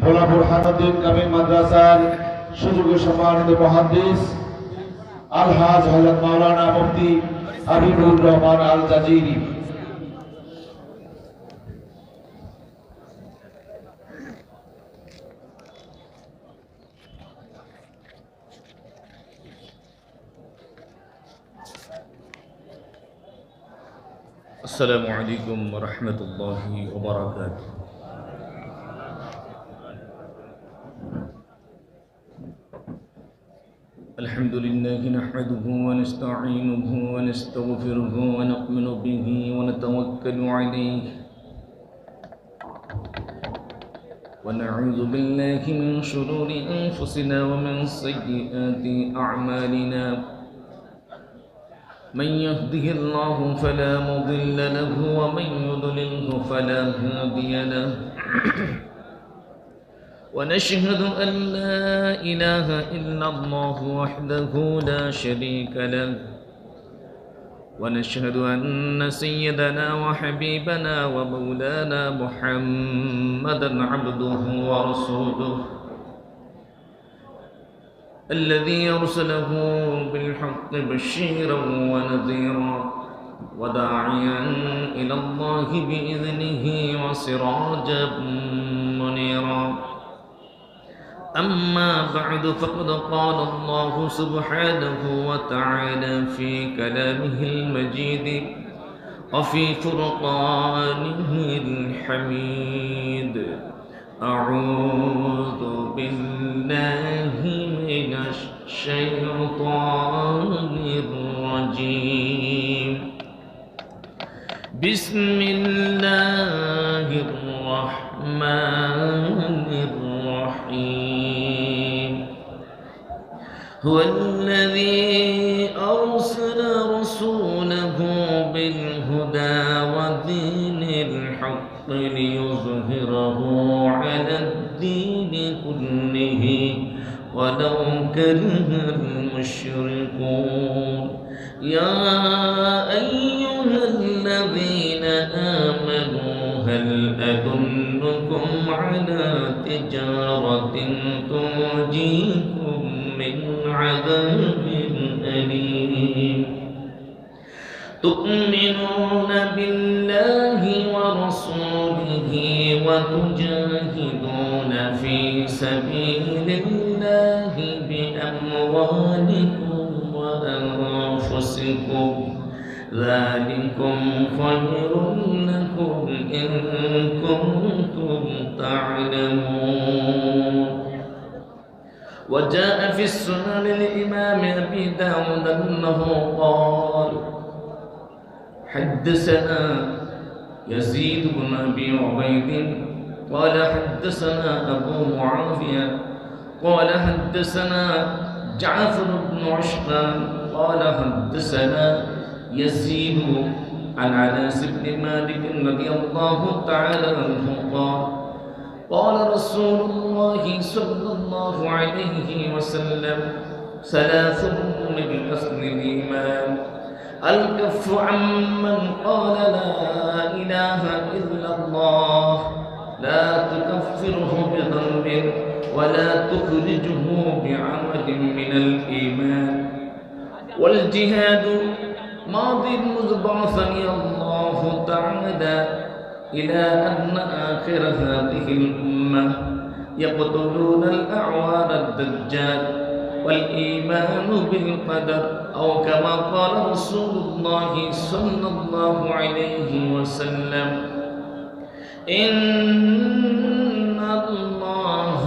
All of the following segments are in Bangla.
ভোলা বুরহানুদ্দিন কামিল মাদ্রাসার সুযোগ্য সম্মানিত মুহাদ্দিস আলহাজ হযরত মাওলানা মুফতি হাবিবুর রহমান আল জাজিরি। السلام عليكم ورحمة الله وبركاته. الحمد لله نحمده ونستعينه ونستغفره ونؤمن به ونتوكل عليه ونعوذ بالله من شرور أنفسنا ومن سيئات أعمالنا. من يهده الله فلا مضل له ومن يضلله فلا هادي له. ونشهد أن لا إله إلا الله وحده لا شريك له. ونشهد أن سيدنا وحبيبنا ومولانا محمدا عبده ورسوله الذي أرسله بالحق بشيرا ونذيرا وداعيا إلى الله بإذنه وسراجا منيرا. أما بعد فقد قال الله سبحانه وتعالى في كلامه المجيد وفي فرقانه الحميد. أعوذ بالله من الشيطان الرجيم. بسم الله الرحمن الرحيم. هو الذي أرسل رسوله بالهدى ودين الحق ليظهره على الدين كله ولو كره المشركون. يا أيها الذين آمنوا هل أدلكم على تجارة تنجيكم من عذاب أليم. تؤمنون بالله ورسوله وتجاهدون في سبيل الله بأموالكم وأنفسكم ذلكم خير لكم إن كنتم تعلمون. وجاء في السنن الإمام أبي داود أنه قال حدثنا يزيد بن أبي عبيد قال حدثنا أبو معاوية قال حدثنا جعفر بن عشقان قال حدثنا يزيد عن أنس بن مالك رضي الله تعالى عنه قال قال رسول الله صلى الله عليه وسلم ثلاث من أصل الإيمان: الكف عمن قال لا إله إلا الله لا تكفره بذنب ولا تخرجه بعمل من الإيمان. والجهاد ماض مذ بعثني الله تعالى إلى أن آخر هذه الأمة يقتلون الأعوان الدجال والإيمان بالقدر أو كما قال رسول الله صلى الله عليه وسلم: إن الله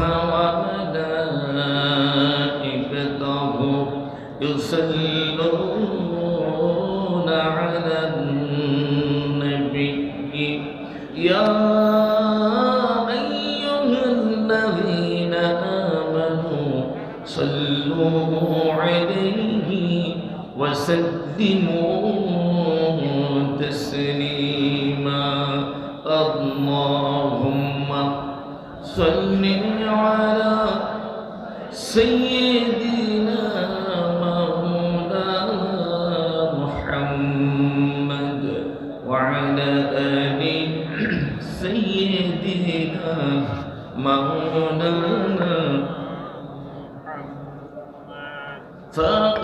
وملائكته يصلون على النبي يا أيها الذين آمنوا صلوا عليه وسلموا تسليما. اللهم صل على سيدنا مولانا محمد وعلى آل سيدنا مولانا فاق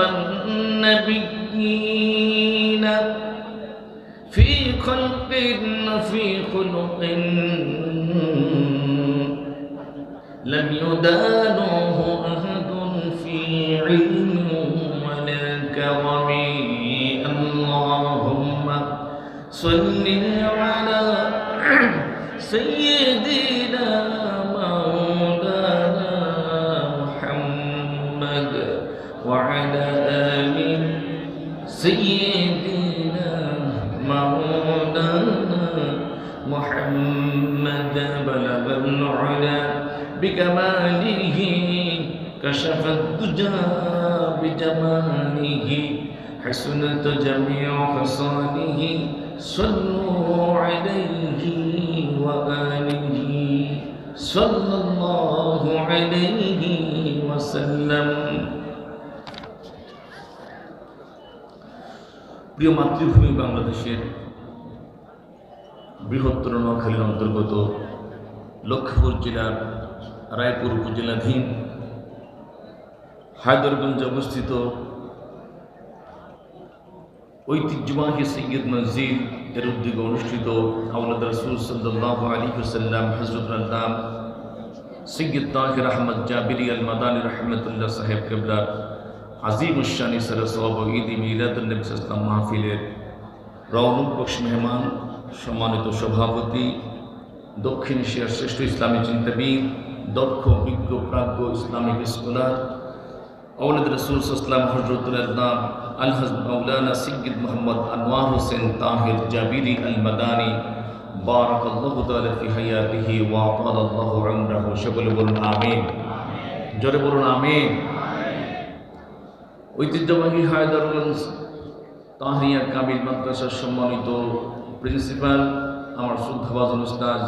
النبيين في خلق وفي خلق لم يدانوه أحد في علم ولا كرم اللهم صل على سيدنا مولانا محمد وعلى آل سيدنا مولانا محمد بلغ العلا بكماله كشف الدجى بجماله حسنت جميع خصاله صلوا عليه وآله صلى الله عليه وسلم প্রিয় মাতৃভূমি বাংলাদেশের বৃহত্তর নোয়াখালীর অন্তর্গত লক্ষ্মীপুর জেলার রায়পুর উপজেলাধীন হায়দরগঞ্জে অবস্থিত ঐতিহ্যবাহী সৈয়দ মসজিদ এর উদ্যোগে অনুষ্ঠিত আওলাদ রাসূল সাল্লাল্লাহু আলাইহি ওয়াসাল্লাম হযরত আল্লাহ সৈয়দ তাহির আহমদ জাবিরি আল মাদানী রাহমাতুল্লাহ সাহেব কিবলা আজিমুশ শানি সরসব ঈদ মিলাদুন নবী সাল্লাল্লাহু মাহফিলের রওনক বখশ মেহমান সম্মানিত সভাপতি দক্ষিণ এশিয়ার শ্রেষ্ঠ ইসলামী চিন্তাবিদ দক্ষ বিজ্ঞ প্রাজ্ঞ ইসলামিক স্কলার আওলাদ রাসূল সাল্লাল্লাহু হযরতুল আল্লাহ আলহাজ মাওলানা সৈয়দ মুহাম্মদ আনোয়ার হোসেন তাহির জাবিরি আল মাদানী বারাকাল্লাহু তাআলা ফি হায়াতিহি ওয়া আতালাল্লাহু উমরাহু সকলে বলুন আমিন জোরে বলুন আমিন ঐতিহ্যবাহী হায়দরগঞ্জ তাহিয়া কামিল মাদ্রাসার সম্মানিত প্রিন্সিপাল আমার শ্রদ্ধাভাজন উস্তাদ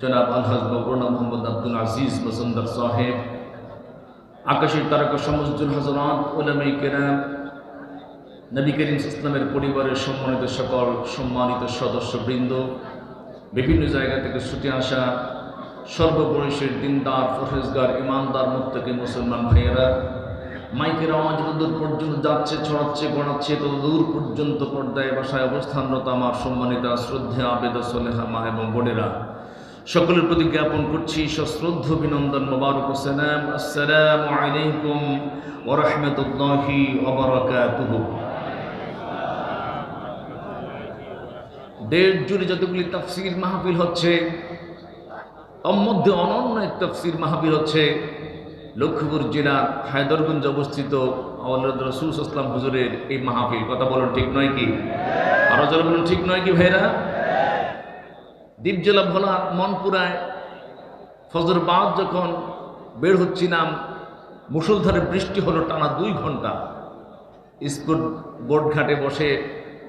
জনাব আলহাজ মাওলানা মোহাম্মদ আব্দুল আজিজ মজুমদার সাহেব আকাশের তারকা সমুজ্জুল হযরত উলামায়ে কেরাম নবী করিম ইসলামের পরিবারের সম্মানিত সকল সম্মানিত সদস্যবৃন্দ বিভিন্ন জায়গা থেকে ছুটে আসা সর্বপরিশের দিনদার ফরহেজগার ইমানদার মুত্তাকি মুসলমান ভাইয়েরা মাইকের আওয়াজ দূর পর্যন্ত যাচ্ছে ছড়াচ্ছে গড়াচ্ছে তত দূর পর্যন্ত পর্দায় বাসায় অবস্থানরত আমার সম্মানিত শ্রদ্ধা আবেদা সলেহা মা এবং বোনেরা সকলের প্রতি জ্ঞাপন করছি সশ্রদ্ধ অভিনন্দন মোবারক ও সালাম আসসালামু আলাইকুম ওয়া রাহমাতুল্লাহি ওয়া বারাকাতুহু। দেশ জুড়ে যতগুলি তাফসীর মাহফিল হচ্ছে তার মধ্যে অনন্য এক তাফসীর মাহফিল হচ্ছে লক্ষ্মীপুর জেলার হায়দরগঞ্জে অবস্থিত আওলাদ রাসূল সাল্লাল্লাহু হুজুরের এই মাহফিল। কথা বলুন ঠিক নয় কি? আরো যারা বলুন ঠিক নয় কি ভাইরা? দ্বীপ জেলা ভোলা মনপুরায় ফজর বাদ যখন বের হচ্ছিলাম মুষলধারে বৃষ্টি হলো টানা 2 ঘন্টা। স্কুল বোর্ড ঘাটে বসে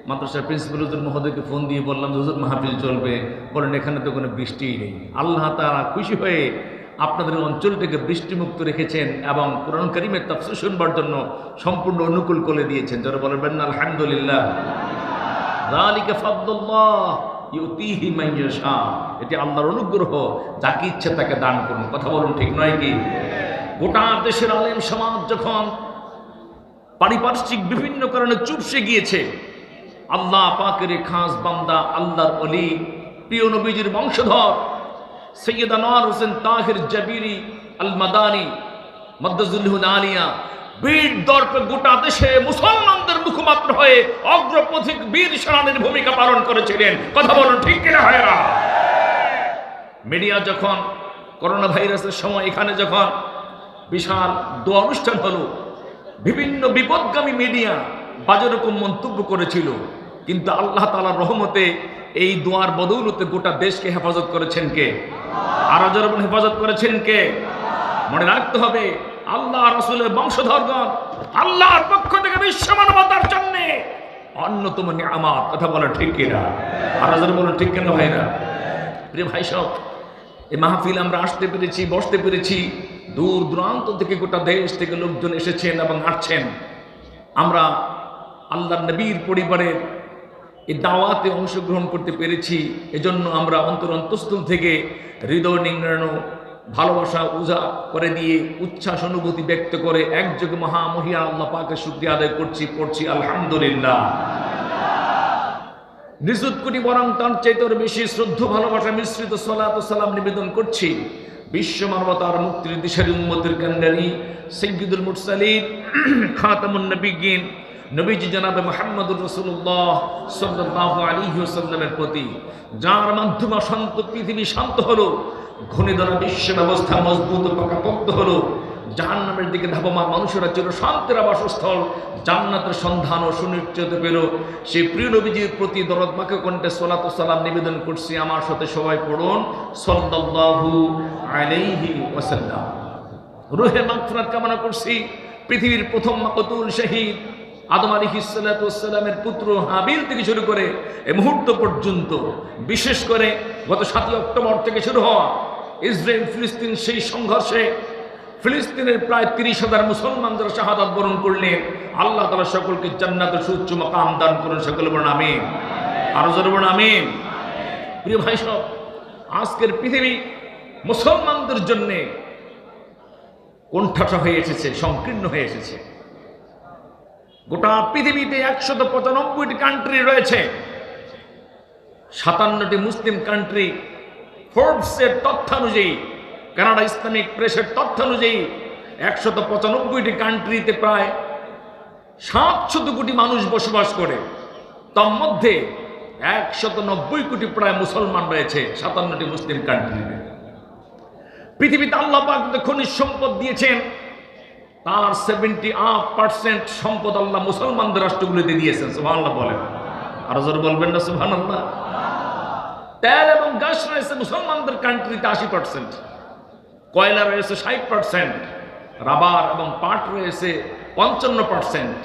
মাদ্রাসার প্রিন্সিপাল হুজুর মহোদয়কে ফোন দিয়ে বললাম হুজুর মাহফিল চলবে, বলেন এখানে তো কোনো বৃষ্টিই নেই। আল্লাহ তাআলা খুশি হয়ে আপনাদের অঞ্চলটিকে বৃষ্টিমুক্ত রেখেছেন এবং কোরআন কারীমের তাফসীর শুনবার জন্য সম্পূর্ণ অনুকূল করে দিয়েছেন। যারা বলবেন না আলহামদুলিল্লাহ। যালিকা ফাদলুল্লাহ ইউতিহি মান ইয়াশা, এটি আল্লাহর অনুগ্রহ, যাকে ইচ্ছে তাকে দান করুন। কথা বলুন ঠিক নয় কি? গোটা দেশের আলেম সমাজ যখন পারিপার্শ্বিক বিভিন্ন কারণে চুপসে গিয়েছে, আল্লাহ পাকের খাস বান্দা আল্লাহর ওলি প্রিয় নবীজির বংশধর সৈয়দ আনোয়ার হোসেন তাহির জাবিরি আল মাদানী মাদ্দাজুল্লাহুল আলিয়া বীর দর্পে গোটা দেশে মুসলমানদের মুখপাত্র হয়ে অগ্রপথিক বীর সেনানীর ভূমিকা পালন করেছিলেন। কথা বলুন ঠিক কিনা ভাইরা? মিডিয়া যখন করোনা ভাইরাসের সময় এখানে যখন বিশাল দোয়া অনুষ্ঠান হলো, বিভিন্ন বিপদগামী মিডিয়া বাজে রকম মন্তব্য করেছিল, কিন্তু আল্লাহ তাআলার রহমতে এই দোয়ার বদৌলতে গোটা দেশকে হেফাজত করেছেন কে? আরো যারা হেফাজত করেছেন কে? মনে রাখতে হবে আল্লাহ রাসূলের বংশধরগণ আল্লাহর পক্ষ থেকে বিশ্ব মানবতার জন্য অন্যতম নিয়ামত। কথা বলা ঠিক কিনা? আরো যারা বলুন ঠিক কিনা ভাইরা? প্রিয় ভাই সব, এই মাহফিল আমরা আসতে পেরেছি, বসতে পেরেছি, দূর দূরান্ত থেকে গোটা দেশ থেকে লোকজন এসেছেন এবং আসছেন। আমরা আল্লাহর নবীর পরিবারের এই দাওয়াতে অংশগ্রহণ করতে পেরেছি, এজন্য আমরা অন্তরস্থল থেকে হৃদয় নিংড়ানো ভালোবাসা উজা করে দিয়ে উচ্ছ্বাস অনুভূতি ব্যক্ত করে একযোগে মহামহিয়া আল্লাহ পাকের শুকরিয়া আদায় পড়ছি আলহামদুলিল্লাহ। নিযুত কোটি বরং তার চাইতেও বেশি শ্রদ্ধা ভালোবাসা মিশ্রিত সালাত ও সালাম নিবেদন করছি বিশ্ব মানবতার মুক্তির দিশারি উম্মতের কান্ডারি সাইয়্যিদুল মুরসালিন খাতামুন নবিয়্যিন নবীজি জনাবে মুহাম্মদুর রাসূলুল্লাহ সাল্লাল্লাহু আলাইহি ওয়াসাল্লামের প্রতি, যার মাধ্যমে শান্ত পৃথিবী শান্ত হলো, ঘূর্ণিধরা বিশ্ব ব্যবস্থা মজবুত ও পাকাপোক্ত হলো, জাহান্নামের দিকে ধাবমান মানুষেরা চির শান্তির আবাসস্থল জান্নাতের সন্ধান ও সুনিশ্চিত পেল। সেই প্রিয় নবীজির প্রতি দরদমাকে কণ্ঠে সালাত ও সালাম নিবেদন করছি। আমার সাথে সবাই পড়ুন সাল্লাল্লাহু আলাইহি ওয়াসাল্লাম। রূহে মাগফিরাত কামনা করছি পৃথিবীর প্রথম মাকতুল শহীদ আদম আলাইহিস সালাতু ওয়াস সালামের পুত্র হাবিল থেকে শুরু করে এই মুহূর্ত পর্যন্ত, বিশেষ করে গত 7 অক্টোবর থেকে শুরু হওয়া ইসরায়েল ফিলিস্তিন সেই সংঘর্ষে ফিলিস্তিনের প্রায় 30,000 মুসলমান যারা শাহাদাত বরণ করলেন, আল্লাহ তাআলা সকলকে জান্নাতের সুউচ্চ মাকাম দান করুন। সকলে বলুন আমিন। আরো জোরে বলুন আমিন। প্রিয় ভাই সব, আজকের পৃথিবী মুসলমানদের জন্য কোণঠাসা হয়ে এসেছে, সংকীর্ণ হয়ে এসেছে। গোটা পৃথিবীতে 195টি কান্ট্রি রয়েছে, 57টি মুসলিম কান্ট্রি। ফোর্বসের তথ্যানুযায়ী, কানাডা ইসলামিক প্রেসের তথ্যানুযায়ী 195টি কান্ট্রিতে প্রায় 700 কোটি মানুষ বসবাস করে। তার মধ্যে 190 কোটি প্রায় মুসলমান রয়েছে 57টি মুসলিম কান্ট্রিতে। পৃথিবীতে আল্লাহ পাক খনিজ সম্পদ দিয়েছেন, তার 78% সম্পদ আল্লাহ মুসলমানদের রাষ্ট্রগুলিতে দিয়েছেন। সুবহানাল্লাহ বলেন। আরো জোরে বলবেন না সুবহানাল্লাহ। তেল এবং গ্যাস রয়েছে মুসলমানদের কান্ট্রিতে 80%, কয়লা রয়েছে 60%, রাবার এবং পাট রয়েছে 55%,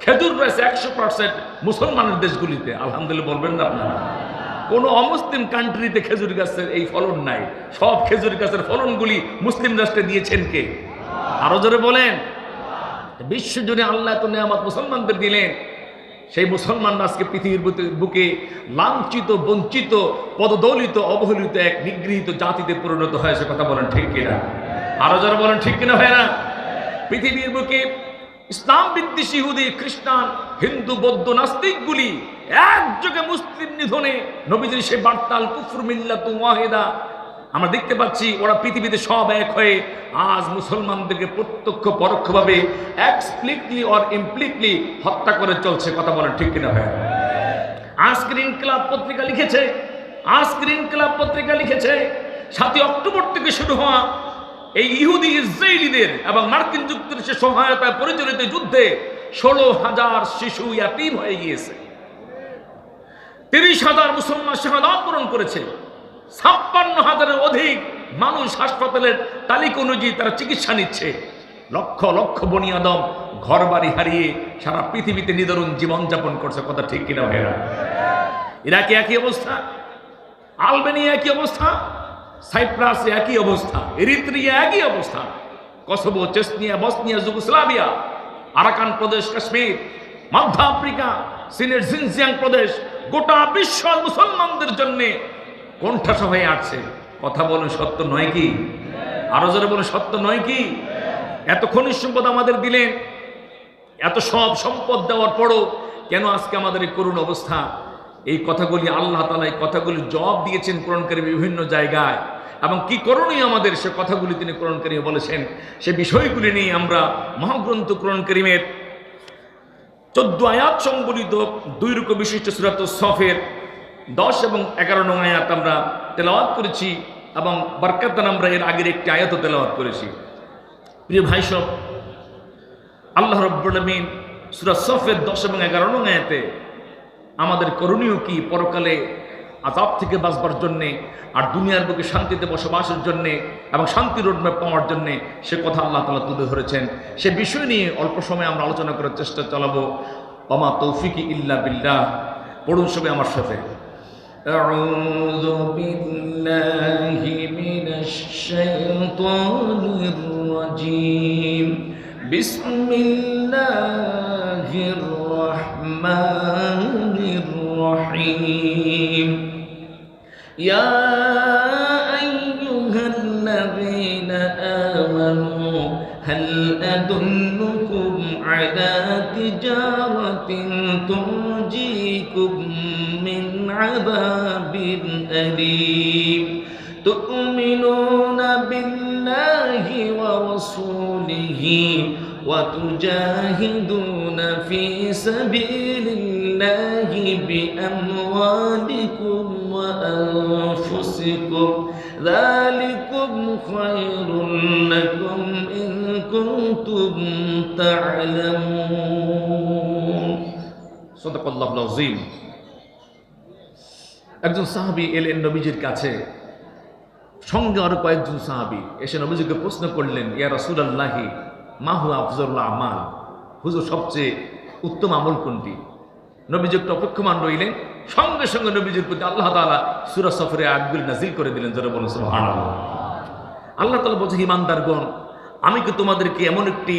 খেজুর রয়েছে 100% মুসলমানের দেশগুলিতে। আলহামদুলিল্লাহ বলবেন না আপনারা? কোনো অমুসলিম কান্ট্রিতে খেজুর গাছের এই ফলন নাই। সব খেজুর গাছের ফলনগুলি মুসলিম রাষ্ট্রে দিয়েছেন কে? আরো জোরে বলেন। বিশ্বজুড়ে আল্লাহ এত নিয়ামত মুসলমানদের দিলেন, সেই মুসলমানরা আজকে পৃথিবীর বুকে লাঞ্ছিত, বঞ্চিত, পদদলিত, অবহেলিত এক নিগৃহীত জাতিতে পরিণত হয়েছে। কথা বলেন ঠিক কিনা? আরো যারা বলেন ঠিক কিনা হয় না? পৃথিবীর বুকে ইসলাম বিদ্বেষী ইহুদি, খ্রিস্টান, হিন্দু, বৌদ্ধ, নাস্তিকগুলি একযোগে মুসলিম নিধনে নবীজির সেই বার্তাল কুফর মিল্লাতুন ওয়াহিদা আমরা দেখতে পাচ্ছি। ওরা পৃথিবীতে সব এক হয়ে আজ মুসলমানদেরকে প্রত্যক্ষ পরোক্ষভাবে এক্সপ্লিকলি অর ইমপ্লিকলি হত্যা করে চলছে। কথা বলেন ঠিক কিনা হয়? আজকের ইনকিলাব পত্রিকা লিখেছে, 7 অক্টোবর থেকে শুরু হওয়া এই ইহুদি ইসরায়েলিদের এবং মার্কিন যুক্তরাষ্ট্রের সহায়তায় পরিচালিত যুদ্ধে 16,000 শিশু ইয়াতীম হয়ে গিয়েছে। 30,000 মুসলমান শাহাদাত বরণ করেছে। 56,000-এর অধিক মানুষ হাসপাতালের তালিকা অনুযায়ী তারা চিকিৎসা নিচ্ছে। লক্ষ লক্ষ বনি আদম ঘর বাড়ি হারিয়ে সারা পৃথিবীতে নিদারুণ জীবনযাপন করছে। কথা ঠিক কিনা ভাইরা? ইরাকে একই অবস্থা, আলবেনিয়া একই অবস্থা, সাইপ্রাসে একই অবস্থা, এরিত্রিয়া একই অবস্থা, Kosovo, Chechnya, Bosnia, Yugoslavia, Arakan প্রদেশ, কাশ্মীর, মধ্য আফ্রিকা, চীনের জিনজিয়াং প্রদেশ, গোটা বিশ্ব মুসলমানদের জন্য কোণঠাসা হয়ে আসছে। কথা বলুন সত্য নয় কি? আরো জোরে বলুন সত্য নয় কি? এত খনিজ সম্পদ আমাদের দিলেন, এত সব সম্পদ দেওয়ার পরও কেন আজকে আমাদের এই করুণ অবস্থা? এই কথাগুলি আল্লাহ তাআলা এই কথাগুলি জবাব দিয়েছেন কোরআনকারী বিভিন্ন জায়গায়, এবং কি করণীয় আমাদের সে কথাগুলি তিনি কোরআনকারী বলেছেন। সে বিষয়গুলি নিয়ে আমরা মহাগ্রন্থ কোরআন কারীমের 14 আয়াত সংবলিত 2 রুকু বিশিষ্ট সূরা সফের 10 এবং 11 নং আয়াত আমরা তেলাওয়াত করেছি, এবং বরকাতান আমরা এর আগের একটি আয়াতও তেলাওয়াত করেছি। প্রিয় ভাই সব, আল্লাহ রাব্বুল আলামিন সূরা সফের 10 এবং 11 নং আয়াতে আমাদের করণীয় কি, পরকালে আযাব থেকে বাঁচবার জন্যে আর দুনিয়ার বুকে শান্তিতে বসবাসের জন্যে এবং শান্তির রোডম্যাপ পাওয়ার জন্যে সে কথা আল্লাহ তাআলা তুলে ধরেছেন। সে বিষয় নিয়ে অল্প সময় আমরা আলোচনা করার চেষ্টা চালাবো। ওমা তৌফিকি ইল্লা বিল্লাহ। পড়ুন সবাই আমার সাথে। আউযু বিল্লাহি মিনাশ শাইতানির রাজীম। বিসমিল্লাহির রহমানির রহিম। ইয়া আইয়ুহাল্লাযীনা آمنوا هل أدلكم على تجارة تنجيكم من عذاب أليم تؤمنون بالله ورسوله وتجاهدون في سبيل الله بأموالكم وأنفسكم ذلكم خير لكم إن كنتم تعلمون صدق الله العظيم একজন সাহাবী এলেন নবীজির কাছে, সঙ্গে আরো কয়েকজন সাহাবী এসে নবীজিকে প্রশ্ন করলেন, ইয়া রাসূলুল্লাহি মা হুয়া আফজালুল আমাল, হুজুর সবচেয়ে উত্তম আমল কোনটি? নবীজি একটু অপেক্ষমান রইলেন, সঙ্গে সঙ্গে নবীজির প্রতি আল্লাহ তাআলা সূরা সফরে আয়াতগুলি নাযিল করে দিলেন। যারা বলেন সুবহানাল্লাহ। আল্লাহ তাআলা বলছেন, ঈমানদারগণ, আমি কি তোমাদেরকে এমন একটি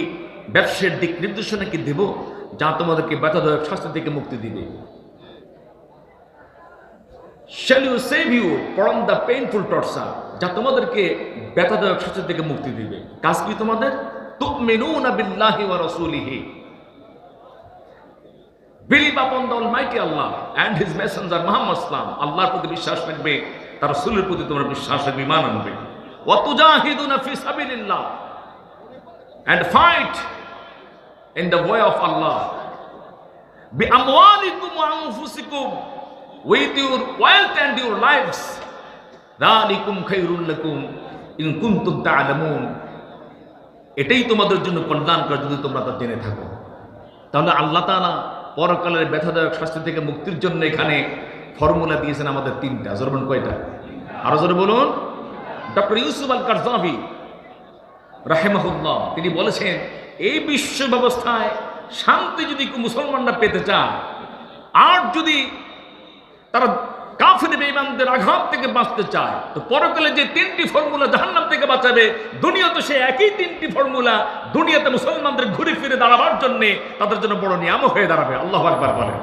ব্যবসার দিক নির্দেশনা কি দেব যা তোমাদেরকে ব্যথাদায়ক শাস্তি থেকে মুক্তি দিবে? Shall you save you from the painful torture, যা তোমাদেরকে ব্যথাদায়ক শাস্তি থেকে মুক্তি দিবে। কাজ কি তোমাদের? তুমিনুনা বিল্লাহি ওয়া রাসূলিহি, believe upon the Almighty Allah and His Messenger Muhammad sallam, আল্লাহর প্রতি বিশ্বাস রাখবে, তার রাসূলের প্রতি তোমরা বিশ্বাস রাখবে, ঈমান আনবে। ওয়া তুজাহিদুনা ফি সাবিলিল্লাহ, and fight in the way of Allah, bi amwalikum wa anfusikum, with your wealth and your lives, dhalikum khairul lakum in kuntum ta'lamun, এটাই তোমাদের জন্য কল্যাণকর যদি তোমরা তা জেনে থাকো। তাহলে আল্লাহ তাআলা পরকালের ব্যথাদায়ক শাস্তি থেকে মুক্তির জন্য এখানে ফর্মুলা দিয়েছেন আমাদের তিনটা। জোরে বলুন কয়টা? আরো জোরে বলুন। ডক্টর ইউসুফ আল কারজাভি রাহিমাহুল্লাহ তিনি বলেছেন, এই বিশ্ব ব্যবস্থায় শান্তি যদি মুসলমানরা পেতে চায়, আর যদি তারা কাফির বেঈমানদের আঘাত থেকে বাঁচতে চায়, তো পরকালে যে তিনটি ফর্মুলা জাহান্নাম থেকে বাঁচাবে, দুনিয়াতে সে একই তিনটি ফর্মুলা দুনিয়াতে মুসলমানদের ঘুরে ফিরে দাঁড়াবার জন্য তাদের জন্য বড় নিয়ামক হয়ে দাঁড়াবে। আল্লাহু আকবার বলেন।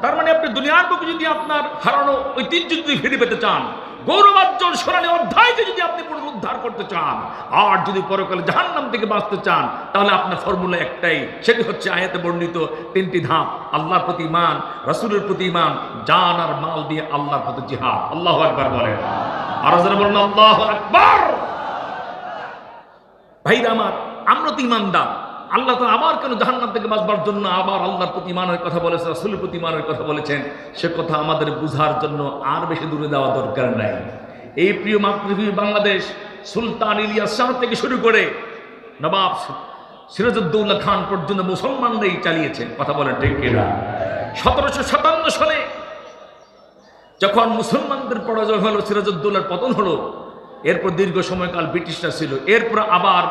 তার মানে আপনি দুনিয়ার বুকে যদি আপনার হারানো ঐতিহ্য যদি ফিরে পেতে চান, গৌরবাজ্জ্বল সোনালী অধ্যায়কে যদি আপনি পুনরুদ্ধার করতে চান, আর যদি পরকালে জাহান্নাম থেকে বাঁচতে চান, তাহলে আপনার ফর্মুলা একটাই, সেটি হচ্ছে আয়াতে বর্ণিত তিনটি ধাপ: আল্লাহর প্রতি ঈমান, রাসূলের প্রতি ঈমান, জান আর মাল দিয়ে আল্লাহর প্রতি জিহাদ। আল্লাহু আকবার বলেন। আর যারা বলেন আল্লাহু আকবার। ভাইরা আমার, আমরা তো ঈমানদার। আল্লাহ তাআলা আবার কেন জাহান্নাম থেকে বাঁচবার জন্য আবার আল্লাহর প্রতি ঈমানের কথা বলেছেন, রাসূলের প্রতি ঈমানের কথা বলেছেন, সে কথা আমাদের বুঝার জন্য আর বেশি দূরে যাওয়া দরকার নাই। এই প্রিয় মাতৃভূমি বাংলাদেশ, সুলতান ইলিয়াস শাহ থেকে শুরু করে নবাব সিরাজউদ্দৌলা খান পর্যন্ত মুসলমানরাই চালিয়েছেন। কথা বলেন ঠিক কিনা? 1757 সালে যখন মুসলমানদের পরাজয় হলো, সিরাজউদ্দৌলার পতন হলো, এরপর দীর্ঘ সময়কাল ব্রিটিশরা ছিল। এরপর আবার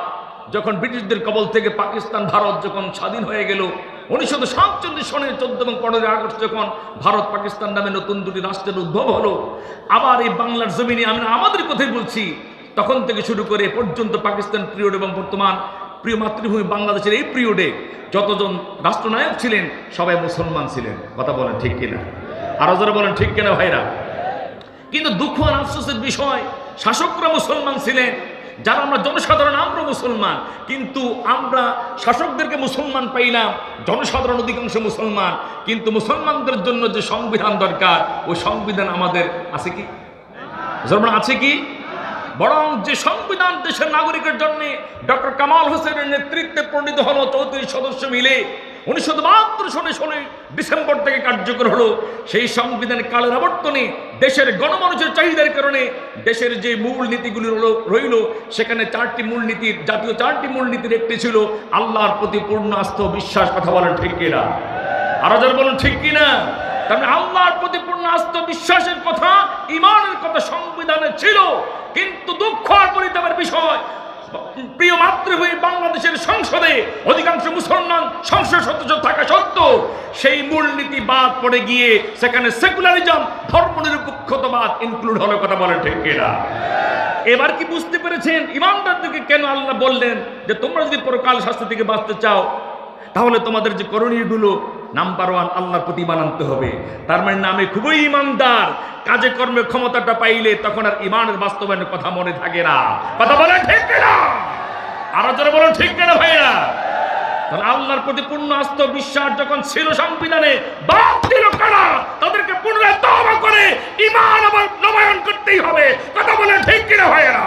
যখন ব্রিটিশদের কবল থেকে পাকিস্তান, ভারত যখন স্বাধীন হয়ে গেল, 1947 সনের 14 এবং 15 আগস্ট যখন ভারত পাকিস্তান নামে নতুন দুটি রাষ্ট্রের উদ্ভব হলো, আবার এই বাংলার জমিনে আমরা আমাদের কথাই বলছি, তখন থেকে শুরু করে পর্যন্ত পাকিস্তান পিরিয়ড এবং বর্তমান প্রিয় মাতৃভূমি বাংলাদেশের এই পিরিয়ডে যতজন রাষ্ট্রনায়ক ছিলেন সবাই মুসলমান ছিলেন। কথা বলেন ঠিক কিনা? আরো যারা বলেন ঠিক কিনা ভাইরা? কিন্তু দুঃখ আর আফসোসের বিষয়, শাসকরা মুসলমান ছিলেন, যারা আমরা জনসাধারণ আমরা মুসলমান, কিন্তু আমরা শাসকদেরকে মুসলমান পাইলাম, জনসাধারণ অধিকাংশ মুসলমান, কিন্তু মুসলমানদের জন্য যে সংবিধান দরকার ওই সংবিধান আমাদের আছে কি? আছে কি? বরং যে সংবিধান দেশের নাগরিকের জন্য ডক্টর কামাল হোসেনের নেতৃত্বে প্রণীত হলো 34 সদস্য মিলে 1972 সনে 16 ডিসেম্বর থেকে কার্যকর হলো, সেই সংবিধানের কালের আবর্তনে দেশের গণমানুষের চাহিদার কারণে দেশের যে মূল নীতিগুলি রইল, সেখানে 4টি মূলনীতির, জাতীয় 4টি মূলনীতির একটি ছিল আল্লাহর প্রতি পূর্ণ আস্থা ও বিশ্বাস। কথা বলেন ঠিক কিনা? আরো যারা বলেন ঠিক কিনা? তার মানে আল্লাহর প্রতি পূর্ণ আস্থা বিশ্বাসের কথা, ঈমানের কথা সংবিধানে ছিল। কিন্তু দুঃখ আর পরিতাপের বিষয়, প্রিয় মাতৃভূমি বাংলাদেশের সংসদে অধিকাংশ মুসলমান সংসদ সদস্য থাকা সত্ত্বেও সেই মূলনীতি বাদ পড়ে গিয়ে সেখানে সেকুলারিজম, ধর্মনিরপেক্ষতাবাদ ইনক্লুড হলো। কথা বলেন ঠিক কিনা? এবার কি বুঝতে পেরেছেন ইমানদারদেরকে কেন আল্লাহ বললেন যে তোমরা যদি পরকাল শাস্তি থেকে বাঁচতে চাও তাহলে তোমাদের যে করণীয়গুলো নাম্বার 1 আল্লাহর প্রতি ঈমান আনতে হবে। তার মানে নামে খুবই ঈমানদার, কাজে কর্মে ক্ষমতাটা পাইলে তখন আর ঈমানের বাস্তবায়নের কথা মনে থাকে না। কথা বলেন ঠিক কিনা? আরো জোরে বলেন ঠিক কিনা ভাইরা? তাহলে আল্লাহর প্রতি পূর্ণ আস্থা বিশ্বাস যখন ছিল সংবিধানে, বাদ দিল কারা? তাদেরকে পুনরায় তওবা করে ঈমান আবার নবায়ন করতেই হবে। কথা বলেন ঠিক কিনা ভাইরা?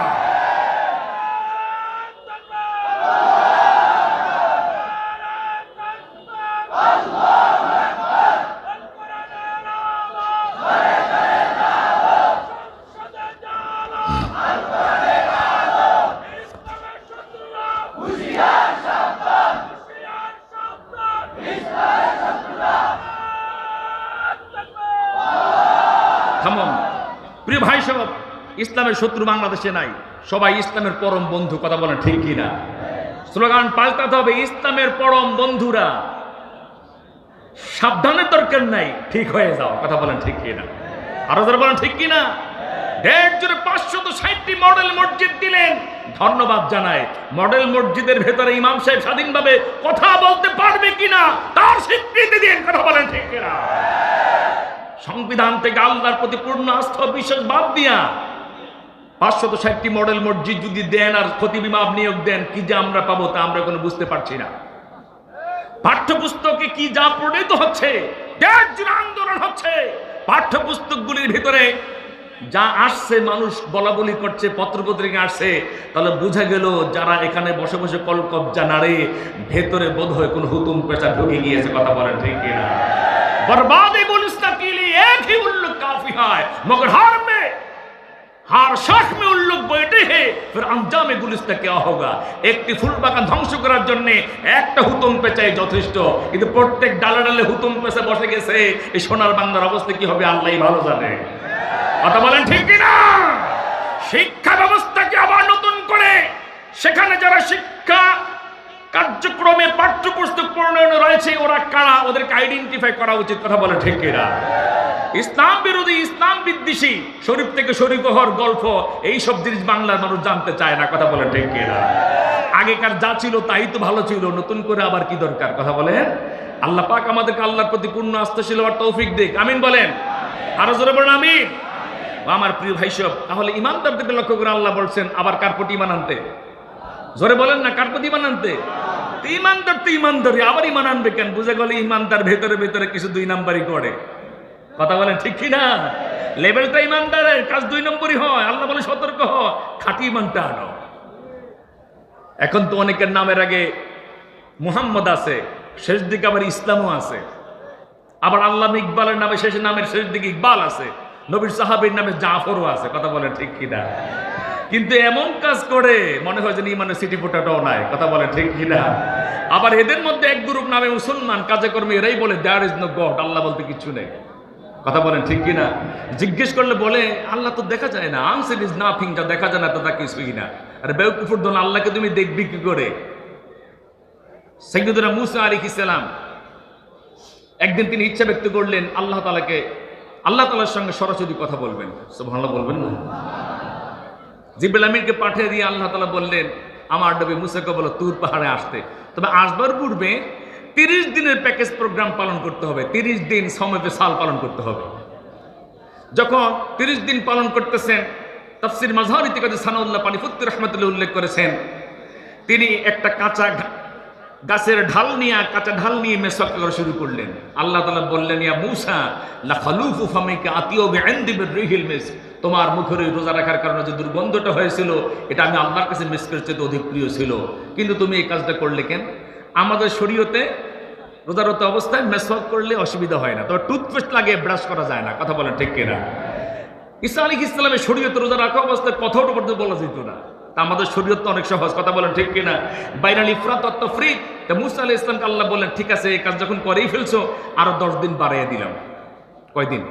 প্রিয় ভাই সব, ইসলামের শত্রু বাংলাদেশে নাই, সবাই ইসলামের পরম বন্ধু। কথা বলেন ঠিক কিনা? স্লোগান পাল্টাতে হবে, ইসলামের পরম বন্ধুরা। সাবধানের দরকার নাই, ঠিক হয়ে যাও। কথা বলেন ঠিক কিনা? আরো যারা বলেন ঠিক কিনা? দেড় জুড়ে 560টি মডেল মসজিদ দিলেন, ধন্যবাদ জানায়। মডেল মসজিদের ভেতরে ইমাম সাহেব স্বাধীনভাবে কথা বলতে পারবে কিনা তার স্বীকৃতি দিন। কথা বলেন ঠিক কিনা? সংবিধান থেকে আল্লাহর প্রতি পূর্ণ আস্থা বিশ্বাস বাদ দিয়া 560টি মডেল মসজিদ যদি দেন আর খতিব ইমাম নিয়োগ দেন, কি যে আমরা পাবো তা আমরা কোনো বুঝতে পারছি না। পাঠ্যপুস্তকে কি যা প্রণীত হচ্ছে, দেশ জুড়ে আন্দোলন হচ্ছে, পাঠ্যপুস্তকগুলির ভিতরে যা আসছে, মানুষ বলা বলি করছে, পত্রপত্রিকা আসছে, তাহলে বোঝা গেল যারা এখানে বসে বসে কলকবজা নাড়ে, ভেতরে বোধ হয় কোন হুতুম পেঁচা ঢুকে গিয়েছে। কথা বলেন ঠিক কিনা? बर्बादी गुलिस्तान के लिए एक ही उल्लू काफी है, मगर हर शाख में उल्लू बैठे हैं, फिर अंजाम गुलिस्ता क्या होगा? একটি ফুল বাগান ধ্বংস করার জন্য একটা হুতুম পেঁচাই যথেষ্ট, কিন্তু প্রত্যেক ডালে ডালে হুতুম পেঁচা বসে গেছে। এই সোনার বাংলার অবস্থা কি হবে আল্লাহই ভালো জানে। কথা বলেন ঠিক কিনা? শিক্ষা ব্যবস্থাকে আবার নতুন করে সেখানে যারা শিক্ষা কার্যক্রমে পাঠ্যপুস্তক প্রণয়ন রয়েছে, ওরা কারা, ওদেরকে আইডেন্টিফাই করা উচিত। কথা বলে ঠিক কিনা? ইসলাম বিরোধী, ইসলাম বিদ্বেষী, শরীফ থেকে শরীফ হওয়ার গল্প, এইসব জিনিস বাংলার মানুষ জানতে চায় না। কথা বলে ঠিক কিনা? আগেকার যা ছিল তাই তো ভালো ছিল, নতুন করে আবার কি দরকার? কথা বলেন। আল্লাহ পাক আমাদেরকে আল্লাহর প্রতি পূর্ণ আস্থাশীল হওয়ার তৌফিক দিক। আমিন বলেন। আরো জোরে বলেন আমিন। আমার প্রিয় ভাই সব, তাহলে ইমানদারদেরকে লক্ষ্য করে আল্লাহ বলছেন আবার কার প্রতি ঈমান আনতে? জোরে বলেন না, কার প্রতি ঈমান আনতে? ইমানদার তো ইমানদারি, আবার ঈমান আনবে কেন? বুঝে গেল ইমানদার ভেতরে ভেতরে কিছু 2 নাম্বারই করে। কথা বলেন ঠিক কিনা? লেভেলটা ইমানদারের, কাজ 2 নম্বরই হয়। আল্লাহ বলে সতর্ক হ, খাঁটি ঈমানটা আনো। এখন তো অনেকের নামের আগে মুহাম্মদ আছে, শেষ দিকে আবার ইসলামও আছে। আবার আল্লাহ ইকবালের নামে শেষ নামের শেষ দিকে ইকবাল আছে, নবীর সাহাবীর নামে জাফরও আছে। কথা বলেন ঠিক কিনা? কিন্তু এমন কাজ করে মনে হয় যে ইমানের সিটি পোটাটাও নাই। কথা বলে ঠিক কিনা? আবার এদের মধ্যে এক গ্রুপ নামে মুসলমান, কাজে কর্মে এরাই বলে দেয়ার ইজ নো গড, আল্লাহ বলতে কিছু নেই। কথা বলেন ঠিক কিনা? জিজ্ঞেস করলে বলে আল্লাহ তো দেখা যায় না, আনসেন ইজ নাথিং, যা দেখা যায় না তা কিছুই না। আরে বেউকুফুর দোন, আল্লাহকে তুমি দেখবি কি করে? সাইয়্যিদুনা মুসা আলাইহিস সালাম একদিন তিনি ইচ্ছা ব্যক্ত করলেন আল্লাহ তাআলার সঙ্গে সরাসরি কথা বলবেন। সুবহানাল্লাহ বলবেন না? জিবরাইল আমিনকে পাঠিয়ে দিয়ে আল্লাহ তাআলা বললেন আমার নবী মুসাকে বলো তুর পাহাড়ে আসতে। তবে আসবার পূর্বে 30 দিনের প্যাকেজ প্রোগ্রাম পালন করতে হবে, 30 দিন সময় সাল পালন করতে হবে। যখন 30 দিন পালন করতেছেন, তাফসীর মাজহারি থেকে সানাউল্লাহ পানিফুত্তি রাহমাতুল্লাহ উল্লেখ করেছেন, তিনি একটা কাঁচা ঢাল নিয়ে মেসওয়াক করা শুরু করলেন। আল্লাহ তাআলা বললেন ইয়া মূসা লা খালুফু ফামিকা আতিয়াবু ইনদি বিররিহিল মিস্ক, তোমার মুখের রোজা রাখার কারণে যে দুর্গন্ধটা হয়েছিল এটা আমি আল্লাহর কাছে মিস্কের চেয়ে অধিক প্রিয় ছিল, কিন্তু তুমি এই কাজটা করলে কেন? আমাদের শরীয়তে রোজারত অবস্থায় মেসওয়াক করলে অসুবিধা হয় না, তবে টুথপেস্ট লাগিয়ে ব্রাশ করা যায় না। কথা বলেন ঠিক কিনা? ঈসা আলাইহিস সালামের শরীয়তে রোজা রাখা অবস্থায় কথাটা পর্যন্ত বলা যেত না, তা আমাদের শরীয়ত তো অনেক সহজ। কথা বলেন ঠিক কিনা? বাইনাল ইফরাত ওয়াত তাফরিদ। তা মুসা আলাইহিস সালামকে আল্লাহ বললেন ঠিক আছে, এই কাজ যখন করেই ফেলছো আরো 10 দিন বাড়িয়ে দিলাম। কয়দিন?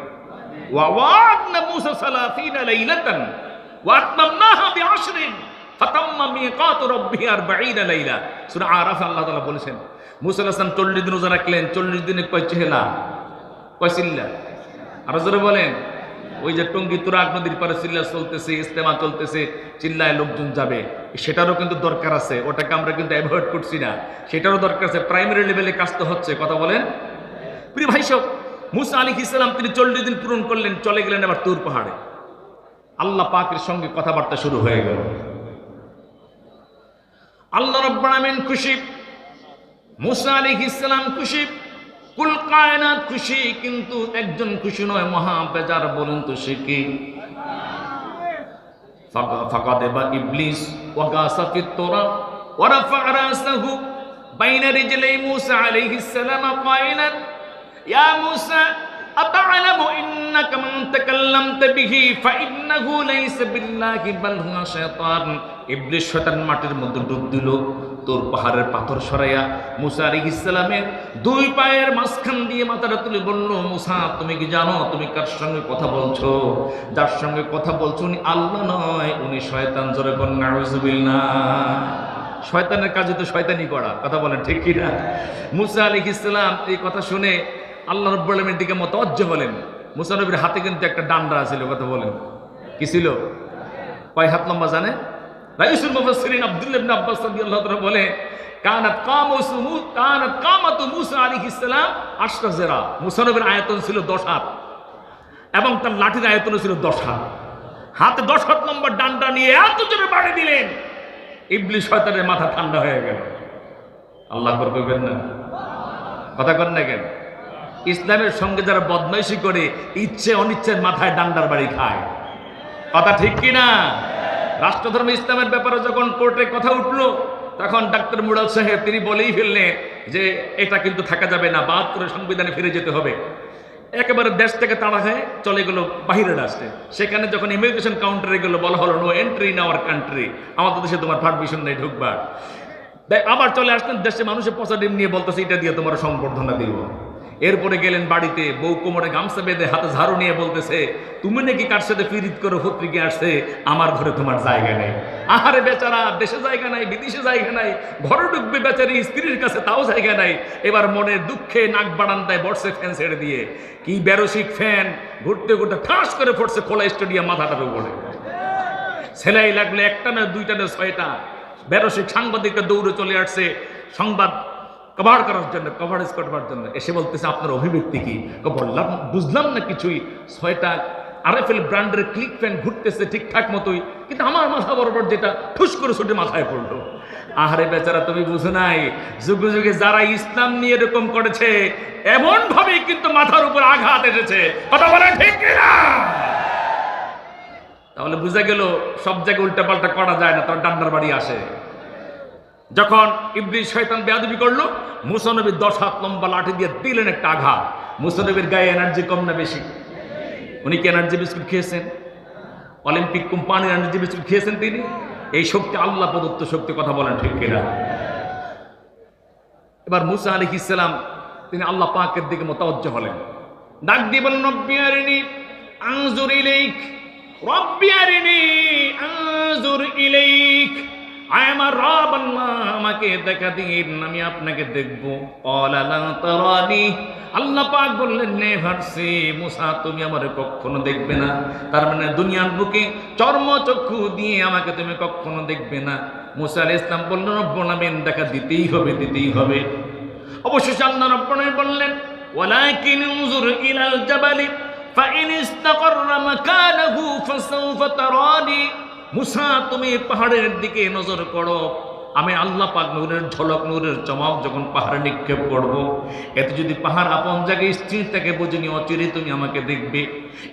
ওয়া ওয়াদনা মুসা 30 লাইলাতান ওয়া আতমামনাহা বিআশরিন ফাতাম্মা মিকাতু রাব্বিহি 40 লাইলা। সূরা আরাফ আল্লাহ তাআলা বলেছেন মুসা আলাইহিস সালাম 40 দিন রোজা রাখলেন, 40 দিনে কয় চেহালা, কয় চিল্লা? আরো জোরে বলেন। ওই যে টঙ্গী তুরাগ নদীর পারে চিল্লা চলতেছে, ইস্তেমা চলতেছে, চিল্লায় লোকজন যাবে, সেটারও কিন্তু দরকার আছে। ওটাকে আমরা কিন্তু অ্যাভয়েড করছি না, সেটারও দরকার আছে। প্রাইমারি লেভেলে কাজ তো হচ্ছে, কথা বলেন। প্রিয় ভাই সব, মুসা আলাইহিস সালাম তিনি 40 দিন পূরণ করলেন, চলে গেলেন আবার তুর পাহাড়ে। আল্লাহ পাকের সঙ্গে কথাবার্তা শুরু হয়ে গেল। আল্লাহ রাব্বুল আলামিন খুশি, মুসা আলাইহিস সালাম খুশি, কুল কায়নাত খুশি, কিন্তু একজন খুশি নয়, মহা বেজার। বলেন তো সে কি? ফাকাদেবা ইবলিস ওয়া গাসা ফিত তুরাব ওয়া রাফা রাসাহু বাইনা রিজলাই মুসা আলাইহিস সালাম কায়নাত ইয়া মুসা আতা'লামু ইন্নাকা মান তাকাল্লামতা বিহি ফাইন্নাহু লাইসা বিল্লাহি বাল হুয়া শাইতান। ইবলিস শয়তান মাটির মধ্যে ডুব দিল, তোর পাহাড়ের পাথর সরাইয়া মুসা আলাইহিস সালামের 2 পায়ের মাঝখান দিয়ে মাথাটা তুলে বলল, মুসা তুমি কি জানো তুমি কার সঙ্গে কথা বলছো? যার সঙ্গে কথা বলছো উনি আল্লাহ নয়, উনি শয়তান। জোরে বলেন নাউযুবিল্লাহ। শয়তানের কাজে তো শয়তানি করা, কথা বলেন ঠিক কি না? মুসা আলাইহিস সালাম এই কথা শুনে আল্লাহ রাব্বুল আলামিনের দিকে মুতাওয়াজ্জহ হলেন। মুসা নবীর হাতে কিন্তু একটা ডান্ডা ছিল, কথা বলেন কি ছিল? কয় হাত লম্বা জানে? রাইসুল মুফাসসিরিন আব্দুল্লাহ ইবনে আব্বাস রাদিয়াল্লাহু তাআলা বলে, কানাত কামাতু মুসা আলাইহিস সালাম 8 জিরা। মুসা নবীর আয়তন ছিল 10 হাত এবং তার লাঠির আয়তন ছিল 10 হাত। হাতে 10 হাত লম্বা ডান্ডা নিয়ে এত জোরে বাড়ি দিলেন, ইবলিস শয়তানের মাথা ঠান্ডা হয়ে গেল। আল্লাহ আকবার কইবেন না? কথা কন না কেন? ইসলামের সঙ্গে যারা বদমাইশি করে ইচ্ছে অনিচ্ছের মাথায় ডান্ডার বাড়ি খায়, কথা ঠিক কি না? রাষ্ট্রধর্ম ইসলামের ব্যাপারে যখন কোর্টে কথা উঠলো, তখন ডাক্তার মুরাদ সাহেব তিনি বলেই ফেললেন যে এটা কিন্তু থাকা যাবে না, বাদ করে সংবিধানে ফিরে যেতে হবে। একেবারে দেশ থেকে তাড়া হয়ে চলে গেল বাহিরের রাষ্ট্রে। সেখানে যখন ইমিগ্রেশন কাউন্টারে গেল, বলা হলো no entry in our country, আমাদের দেশে তোমার পারমিশন নেই ঢুকবার। আবার চলে আসলেন দেশে, মানুষের পচা ডিম নিয়ে বলতেছে এটা দিয়ে তোমার সংবর্ধনা দিব। এরপরে গেলেন বাড়িতে, বউ কোমরে গামছা বেঁধে হাতে ঝাড়ু নিয়ে বলতেছে, তুমি নাকি কার সাথে ফিরিত করে পত্রিকা আসছে, আমার ঘরে তোমার জায়গা নেই। আহারে বেচারা, দেশে জায়গা নাই, বিদেশে জায়গা নাই, ঘরে ঢুকবে বেচারি স্ত্রীর কাছে, তাও জায়গা নাই। এবার মনের দুঃখে নাক বারান্দায় বসে ফ্যান ছেড়ে দিয়ে, কি বেরসিক ফ্যান, ঘুরতে ঘুরতে ঠাস করে পড়ছে খোলা স্টেডিয়াম মাথাটার উপরে। সেলাই লাগলো 1টা না 2টা না 6টা। বেরসিক সাংবাদিকরা দৌড়ে চলে আসছে সংবাদ কভার করার জন্য, কভারেজ করবার জন্য। এসে বলতেছে আপনার অভিব্যক্তি কি? বললাম বুঝলাম না কিছুই, 6টা আরএফএল ব্র্যান্ডের ক্লিক ফ্যান ঘুরতেছে ঠিকঠাক মতোই, কিন্তু আমার মাথা বরাবর যেটা ঠুস করে ছুটে মাথায় পড়লো। আহারে বেচারা, তুমি বুঝো নাই, যুগে যুগে যারা ইসলাম নিয়ে এরকম করেছে এমন ভাবেই কিন্তু মাথার উপর আঘাত এসেছে, কথা বলে ঠিক কিনা? তাহলে বুঝা গেল সব জায়গায় উল্টাপাল্টা করা যায় না, তার ডান্ডার বাড়ি আসে। যখন ইবলিস শয়তান বেয়াদবি করলো, মুসা নবী 10 হাত লম্বা লাঠি দিয়ে দিলেন একটা আঘাত। মুসা নবীর গায়ে এনার্জি কম না বেশি? উনি কি এনার্জি বিস্কুট খেয়েছেন? অলিম্পিক কোম্পানির এনার্জি বিস্কুট খেয়েছেন তিনি? এই শক্তি আল্লাহ প্রদত্ত শক্তি, কথা বলেন ঠিক কিনা? এবার মুসা আলাইহিস সালাম তিনি আল্লাহ পাকের দিকে মুতাওয়াজ্জহ হলেন, ডাক দিয়ে বললেন, রব্বি আরিনি আনজুর ইলাইক, রব্বি আরিনি আনজুর ইলাইক, আয় আমার রব আল্লাহ, আমাকে দেখা দিন, আমি আপনাকে দেখব। ক্বালা লা তারানি, আল্লাহ পাক বললেন নেভার সি, মুসা তুমি আমারে কখনো দেখবে না। তার মানে দুনিয়ার বুকে চর্মচক্ষু দিয়ে আমাকে তুমি কখনো দেখবে না। মুসা আলাইহিস সালাম বললেন রব্বুল আমিন দেখা দিতেই হবে, দিতেই হবে। অবশেষে আল্লাহ রব্বুল আমিন বললেন ওয়ালাকিন উনজুর ইলাল জাবালি ফাইন ইস্তাকাররা মাকানাহু ফাসাউফা তারানি। মুসা তুমি পাহাড়ের দিকে নজর করো, আমি আল্লাহ পাক নূরের ঝলক, নূরের চমক যখন পাহাড়ে নিক্ষেপ করব, এতে যদি পাহাড় আপন জায়গায় স্থির থাকে বুঝিনি অচিরে তুমি আমাকে দেখবে।